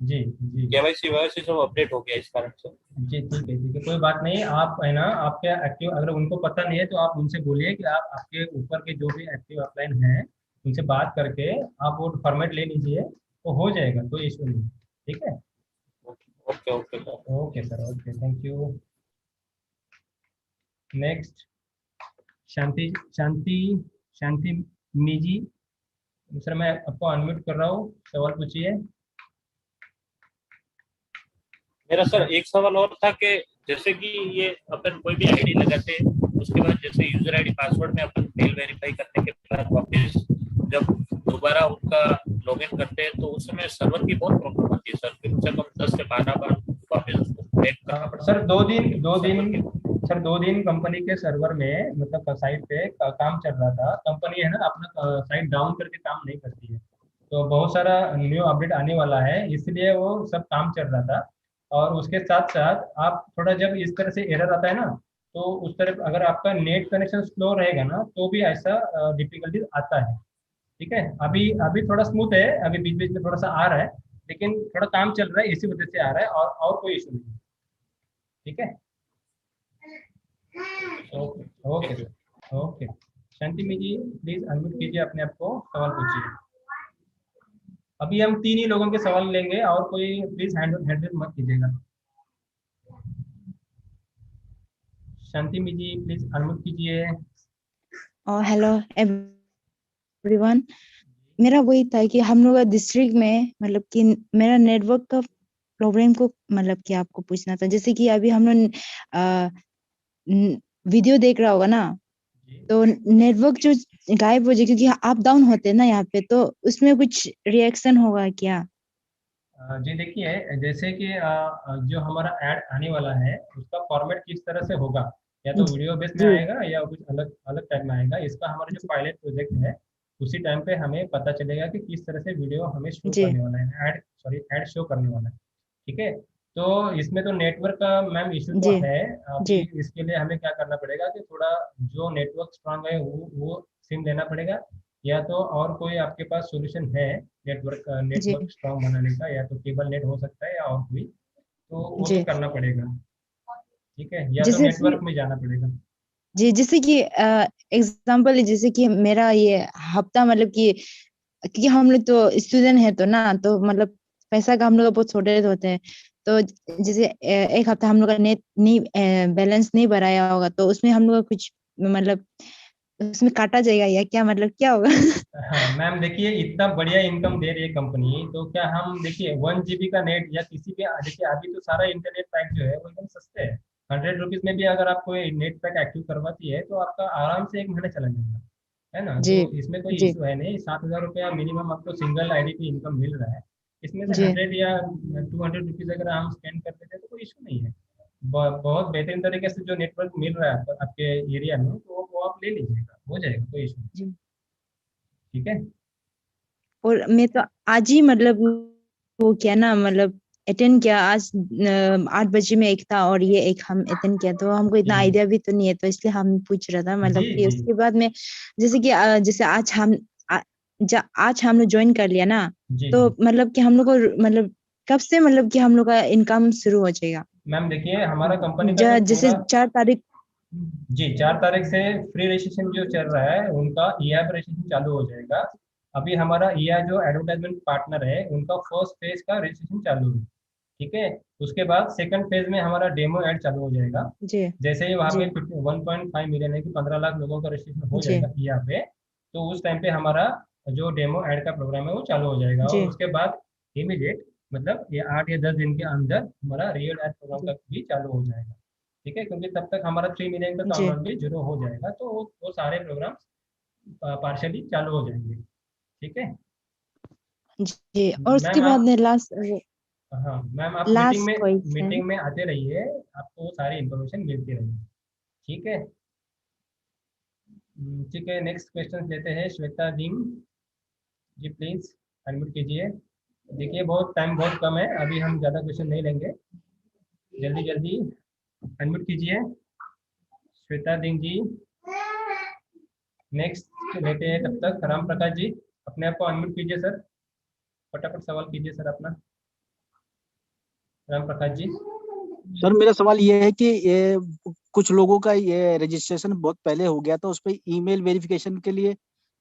जी जी, केवाईसी सब अपडेट हो गया इस कारण से। जी ठीक है, कोई बात नहीं। आप है ना, आपके एक्टिव, अगर उनको पता नहीं है तो आप उनसे बोलिए कि आप आपके ऊपर के जो भी एक्टिव अपलाइन हैं उनसे बात करके आप वो फॉर्मेट ले लीजिए, तो हो जाएगा, कोई इशू नहीं। ठीक है, okay okay okay sir, okay, thank you. Next Shanti मीजी sir, मैं आपको अनम्यूट कर रहा हूँ, सवाल पूछिए। मेरा सर एक सवाल और था कि जैसे कि ये अपन कोई भी आईडी लगाते हैं, उसके बाद जैसे यूजर आईडी पासवर्ड में अपन मेल वेरीफाई करने के बाद वापस जब दोबारा उनका लॉगिन करते हैं तो उस समय सर्वर की बहुत प्रॉब्लम आती है सर, कम से कम 10 से 12 बार वापस उसको बैक करना पड़ता है। सर दो दिन कंपनी के सर्वर में, मतलब साइट पे काम चल रहा था। कंपनी है ना अपना साइट डाउन करके काम नहीं करती है, तो बहुत सारा न्यू अपडेट आने वाला है, इसलिए वो सब काम चल रहा था। और उसके साथ साथ आप थोड़ा जब इस तरह से एरर आता है ना, तो उस तरफ अगर आपका नेट कनेक्शन स्लो रहेगा ना तो भी ऐसा डिफिकल्टीज आता है। ठीक है, अभी थोड़ा स्मूथ है, अभी बीच बीच में थोड़ा सा आ रहा है, लेकिन थोड़ा काम चल रहा है इसी वजह से आ रहा है, और कोई इशू नहीं। ठीक है, ओके ओके सर, ओके। शांति में जी प्लीज अनम्यूट कीजिए अपने आप को, सवाल पूछिए। अभी हम 3 ही लोगों के सवाल लेंगे, और कोई प्लीज हैंडल मत कीजिएगा। शांति में जी प्लीज अनम्यूट कीजिए। हेलो एवरीवन, मेरा वही था कि हम लोग डिस्ट्रिक्ट में, मतलब कि मेरा नेटवर्क का प्रॉब्लम को मतलब कि आपको पूछना था। जैसे कि अभी हम लोग वीडियो देख रहा होगा ना, तो नेटवर्क जो गायब हो जाए क्योंकि अप डाउन होते हैं ना यहाँ पे, तो उसमें कुछ रिएक्शन होगा क्या? जी देखिए, जैसे कि जो हमारा ऐड आने वाला है उसका फॉर्मेट किस तरह से होगा, या तो वीडियो बेस में आएगा या कुछ अलग अलग टाइप में आएगा। इसका हमारा जो पायलट प्रोजेक्ट है उसी टाइम पे हमें पता चलेगा कि किस तरह से वीडियो हमें शो करने वाला है, ऐड शो करने वाला है। ठीक है, तो इसमें तो नेटवर्क का मैम इशू तो है। अभी इसके लिए हमें क्या करना पड़ेगा कि थोड़ा जो नेटवर्क स्ट्रांग है वो सिम लेना पड़ेगा, या तो और कोई आपके पास सॉल्यूशन है नेटवर्क स्ट्रांग बनाने का, या तो केबल नेट हो सकता है या और कोई, तो वो भी करना पड़ेगा। ठीक है, या तो नेटवर्क में जाना पड़ेगा। जी, जैसे कि एग्जाम्पल जैसे कि मेरा ये हफ्ता मतलब कि क्योंकि हम लोग तो स्टूडेंट है तो ना, तो मतलब पैसा का हम लोग का बहुत शॉर्टेज होते हैं। तो जैसे एक हफ्ता हम लोग का नेट नहीं बैलेंस नहीं भराया होगा, तो उसमें हम लोग का कुछ मतलब उसमें काटा जाएगा या क्या, मतलब क्या होगा? हाँ मैम, देखिए इतना बढ़िया इनकम दे रही है कंपनी, तो क्या हम देखिए 1 GB का नेट या किसी भी, देखिए अभी तो सारा इंटरनेट पैक जो है वो एकदम सस्ते है। 100 रुपीज में भी अगर आपको नेट पैक एक्टिव करवाती है तो आपका आराम से 1 महीना चला जाएगा, है ना। जी, तो इसमें कोई जी, इशू है नहीं। 7,000 रुपया मिनिमम आपको सिंगल आईडी पे इनकम मिल रहा है। इसमें से जी, 100 या 200 रुपीज अगर हम स्पेंड कर देते हैं तो कोई इशू नहीं है। बहुत बेहतरीन तरीके से जो नेटवर्क मिल रहा है आपके एरिया में, तो वो आप ले लीजिएगा, हो जाएगा, कोई इशू नहीं। जी। ठीक है। और मैं तो आज ही मतलब वो क्या ना, मतलब अटेंड किया आज 8 बजे में एक था और ये एक हम अटेंड किया, तो हमको इतना आइडिया भी तो नहीं है, तो इसलिए हम पूछ रहा था मतलब जी कि जी उसके बाद में जैसे कि जैसे आज हम लोग ज्वाइन कर लिया ना, जी तो जी मतलब कि हम लोग को मतलब कब से मतलब कि हम लोग का इनकम शुरू हो जाएगा? मैम, देखिए हमारा कंपनी का जो जैसे पूरा, 4 तारीख। जी 4 तारीख से फ्री रजिस्ट्रेशन जो चल रहा है उनका ईआई पर रजिस्ट्रेशन चालू हो जाएगा। अभी हमारा ईआई जो एडवर्टाइजमेंट पार्टनर है उनका फर्स्ट फेज का रजिस्ट्रेशन चालू है। ठीक है। उसके बाद सेकंड फेज में हमारा डेमो ऐड चालू हो जाएगा। जी, जैसे ही वहाँ पे जी, 1.5 मिलियन है कि 15 लाख लोगों का रजिस्ट्रेशन हो जी, जाएगा ईआई पे, तो उस टाइम पे हमारा जो डेमो ऐड का प्रोग्राम है वो चालू हो जाएगा। और जी, उसके बाद इमीडिएट, मतलब ये 8 या 10 दिन के अंदर हमारा रियल ऐड प्रोग्राम जी, का भी चालू हो जाएगा। ठीक है, क्योंकि तब तक हमारा 3 मिलियन का जी, काउंटडाउन भी शुरू हो जाएगा, तो वो सारे प्रोग्राम पार्शली चालू हो जाएंगे। ठीक है जी। और उसके मैम। बाद आप, में लास्ट हाँ मैम, आप लास्ट क्वेश्चन। मीटिंग में आते रहिए, आपको सारी इन्फॉर्मेशन मिलती रहेगी। ठीक है। ठीक है, नेक्स्ट क्वेश्चन लेते हैं। श्वेता दिन जी, प्लीज अनम्यूट कीजिए। देखिए बहुत टाइम बहुत कम है, अभी हम ज़्यादा क्वेश्चन नहीं लेंगे, जल्दी जल्दी अनम्यूट कीजिए श्वेता दिन जी। नेक्स्ट लेते हैं, तब तक राम प्रकाश जी अपने आप को अनम्यूट कीजिए सर, फटाफट सवाल कीजिए सर अपना, राम प्रकाश जी। सर मेरा सवाल ये है कि ये कुछ लोगों का ये रजिस्ट्रेशन बहुत पहले हो गया था, उस पर ईमेल वेरिफिकेशन के लिए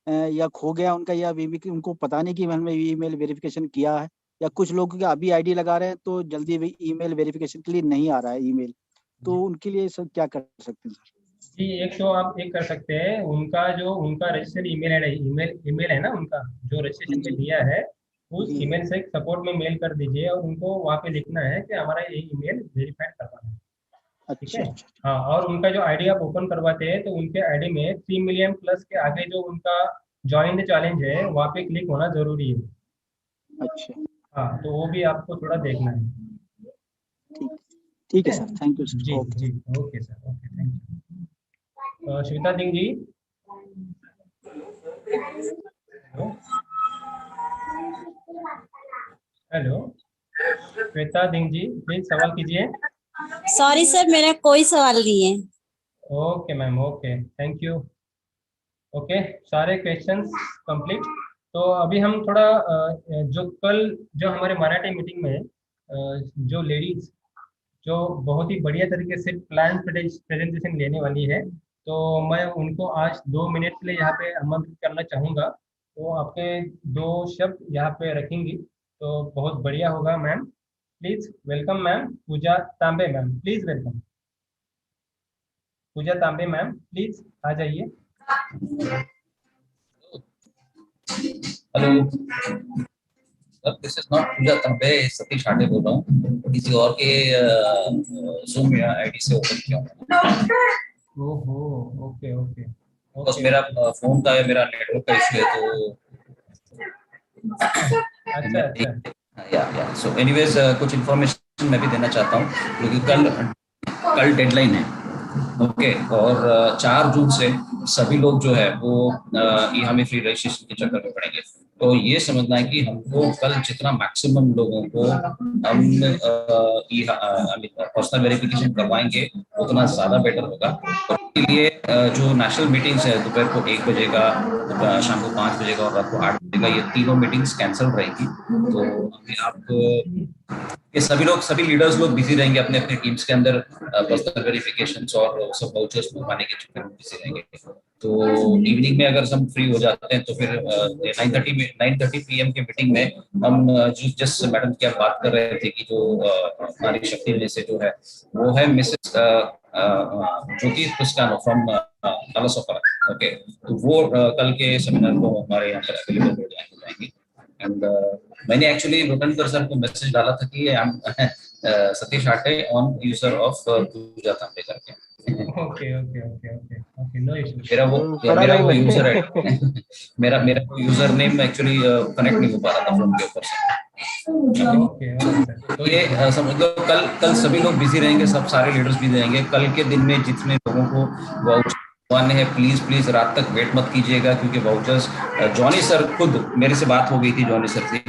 या खो गया उनका, या उनको पता नहीं कि मैंने ईमेल वेरिफिकेशन किया है, या कुछ लोग का अभी आईडी लगा रहे हैं तो जल्दी भी ईमेल वेरिफिकेशन के लिए नहीं आ रहा है ईमेल, तो उनके लिए सर क्या कर सकते हैं सर? जी, एक तो आप एक कर सकते हैं, उनका रजिस्टर्ड ईमेल है ना, उनका जो रजिस्ट्रेशन में जी, दिया है, उस जी, ईमेल से सपोर्ट में मेल कर दीजिए और उनको वहाँ पे लिखना है कि हमारा ये ईमेल वेरीफाइड करवाना है। ठीक अच्छा है। अच्छा। हाँ, और उनका जो आईडी आप ओपन करवाते हैं तो उनके आईडी में 3 मिलियन प्लस के आगे जो उनका ज्वाइन द चैलेंज है वहाँ पे क्लिक होना जरूरी है। अच्छा, हाँ, तो वो भी आपको थोड़ा देखना है। ठीक ठीक ठीक है है। सर, थैंक यू सर, जी ओके। जी, okay sir, okay, thank you. Shweta Singh ji. Hello hello, Shweta Singh ji please सवाल कीजिए। सॉरी सर, मेरा कोई सवाल नहीं है। Okay ma'am, okay, thank you. Okay, सारे क्वेश्चंस कंप्लीट। तो अभी हम थोड़ा जो हमारे मराठी मीटिंग में जो लेडीज जो बहुत ही बढ़िया तरीके से प्लान प्रेजेंटेशन लेने वाली है, तो मैं उनको आज 2 मिनट के लिए यहाँ पे आमंत्रित करना चाहूँगा। तो आपके 2 शब्द यहाँ पे रखेंगी तो बहुत बढ़िया होगा मैम। प्लीज वेलकम मैम, पूजा तांबे मैम, प्लीज वेलकम। पूजा तांबे मैम प्लीज आ जाइए। Hello sir, this is not Pooja Tambe, Satish Hande बोल रहा हूँ, किसी और के जूम या आईडी से ओपन किया हूँ। ओहो, ओके ओके बस ओके। मेरा फोन का है, मेरा नेटवर्क का इशू है, तो अच्छा अच्छा। या सो एनीवेज कुछ इन्फॉर्मेशन मैं भी देना चाहता हूँ, क्योंकि कल डेडलाइन है। ओके, और 4 जून से सभी लोग जो है वो यहाँ में फ्री रजिस्ट्रेशन के चक्कर में पड़ेंगे। तो ये समझना है कि हमको कल जितना मैक्सिमम लोगों को हम पर्सनल वेरिफिकेशन करवाएंगे उतना ज्यादा बेटर होगा। और इसके लिए जो नेशनल मीटिंग्स है दोपहर को 1 बजे का, शाम को 5 बजे का और रात को 8 बजे का, ये तीनों मीटिंग्स कैंसिल रहेगी। तो अभी आप ये सभी लीडर्स लोग बिजी रहेंगे अपने अपने टीम्स के अंदर पर्सनल वेरिफिकेशंस और सब वाउचर्स मंगवाने के चक्कर में बिजी रहेंगे। तो इवनिंग में अगर हम फ्री हो जाते हैं तो फिर 9:30 PM के मीटिंग में हम जिस मैडम की आप बात कर रहे थे कि जो हमारी शक्ति में से जो है वो है मिसेस ज्योति पुस्कानो फ्रॉम तालासोफा। ओके, तो वो कल के सेमिनार को हमारे यहाँ पर अवेलेबल हो जाएंगी। एंड मैंने एक्चुअली रोटनकर सर को मैसेज डाला था कि आई एम सतीश आटे on user of Pooja Tambe करके। Okay okay okay okay okay, no issue. मेरा वो यूजर है मेरा यूजर नेम एक्चुअली कनेक्ट नहीं हो पा रहा था फोन के ऊपर से। ओके, तो ये समझ लो कल सभी लोग बिजी रहेंगे, सब सारे लीडर्स बिजी रहेंगे। कल के दिन में जितने लोगों को वाउचर वन है प्लीज रात तक वेट मत कीजिएगा, क्योंकि वाउचर्स जॉनी सर खुद मेरे से बात हो गई थी, जॉनी सर थी,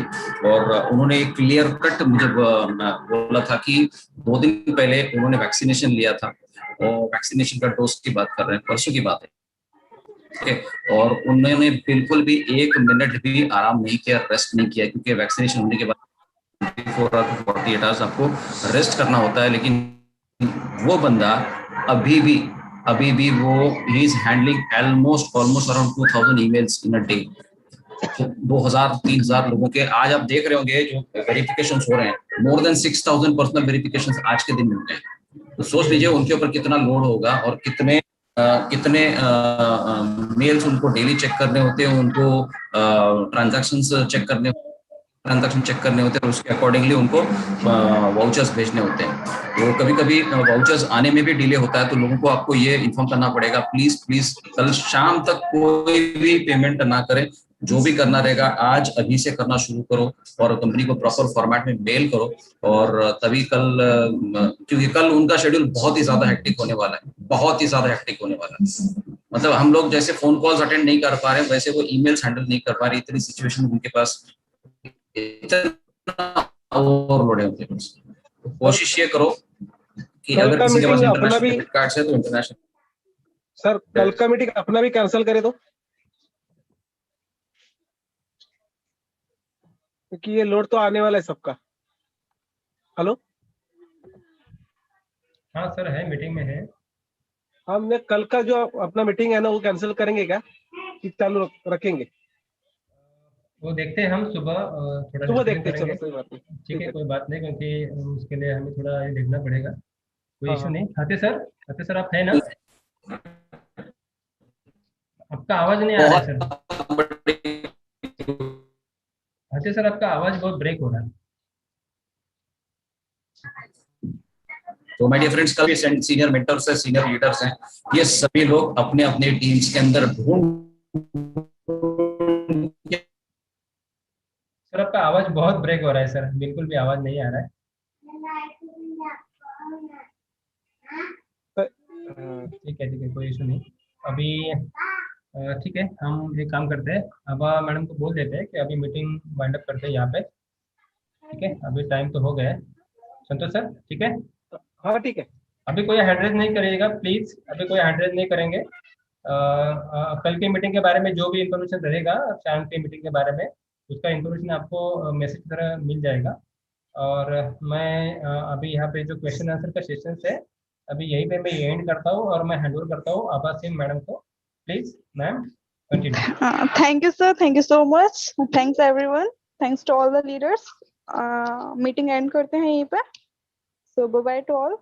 और उन्होंने एक क्लियर कट मुझे बोला था कि 2 दिन पहले उन्होंने वैक्सीनेशन लिया था और वैक्सीनेशन का डोज की बात कर रहे हैं, परसों की बात है। और उन्होंने बिल्कुल भी 1 मिनट भी आराम नहीं किया, रेस्ट नहीं किया, क्योंकि वैक्सीनेशन होने के बाद 48 आवर्स आपको रेस्ट करना होता है। लेकिन वो बंदा अभी भी वो he is handling almost around 2000 emails in a day. 2000-3000 लोगों के आज आप देख रहे होंगे जो वेरिफिकेशन हो रहे हैं, मोर देन 6000 पर्सनल वेरिफिकेशन आज के दिन में होते हैं। तो सोच लीजिए उनके ऊपर कितना लोड होगा और कितने मेल्स उनको डेली चेक करने होते हैं, उनको ट्रांजैक्शन चेक करने होते हैं, उसके अकॉर्डिंगली उनको वाउचर्स भेजने होते हैं। तो कभी वाउचर्स आने में भी डिले होता है, तो लोगों को आपको ये इन्फॉर्म करना पड़ेगा, प्लीज कल शाम तक कोई भी पेमेंट ना करें। जो भी करना रहेगा आज अभी से करना शुरू करो और कंपनी को प्रॉपर फॉर्मेट में मेल करो। और तभी कल, क्योंकि कल उनका शेड्यूल बहुत ही ज्यादा हेक्टिक होने वाला है, मतलब हम लोग जैसे फोन कॉल्स अटेंड नहीं कर पा रहे हैं, वैसे वो ईमेल्स हैंडल नहीं कर पा रहे। इतनी सिचुएशन उनके पास, इतना ओवरलोड है उनके पास। तो कोशिश ये करो कि अगर किसी के पास इंटरनेशनल क्रेडिट कार्ड है तो इंटरनेशनल। सर कल का मीटिंग अपना भी कैंसिल करे तो, क्योंकि ये लोड तो आने वाला है सबका। हेलो, हाँ सर है, मीटिंग में है। हमने कल का जो अपना मीटिंग है ना वो कैंसिल करेंगे क्या कि चालू रखेंगे? वो देखते हैं हम सुबह थोड़ा सुबह देखते हैं, करेंगे। चलो कोई बात नहीं, ठीक है, कोई बात नहीं, क्योंकि उसके लिए हमें थोड़ा ये देखना पड़ेगा। कोई इशू नहीं। खाते सर आप है ना? आपका आवाज नहीं आ रहा है सर। खाते सर आपका आवाज बहुत ब्रेक हो रहा है। तो माय डियर फ्रेंड्स, कल सीनियर मेंटर्स है, सीनियर लीडर्स हैं, ये सभी लोग अपने अपने टीम्स के अंदर सर आपका आवाज बहुत ब्रेक हो रहा है सर, बिल्कुल भी आवाज नहीं आ रहा है। ठीक है, कोई इशू नहीं। अभी ठीक है, हम एक काम करते हैं, अब मैडम को बोल देते हैं कि अभी मीटिंग वाइंड अप करते हैं यहाँ पे। ठीक है, अभी टाइम तो हो गया है। संतोष सर ठीक है? हाँ ठीक है। अभी कोई हैंड रेज नहीं करिएगा प्लीज, अभी कोई हैंड रेज नहीं करेंगे। कल की मीटिंग के बारे में जो भी इंफॉर्मेशन रहेगा, शाम की मीटिंग के बारे में, उसका इंफॉर्मेशन आपको मैसेज की तरह मिल जाएगा। और मैं अभी यहाँ पे जो क्वेश्चन आंसर का सेशन है, अभी यहीं पे मैं एंड करता हूँ और मैं हैंड ओवर करता हूँ आभा सिंह मैडम को। Please ma'am continue. Thank you sir, thank you so much, thanks everyone, thanks to all the leaders. Meeting and करते हैं यहीं पे। So bye bye to all.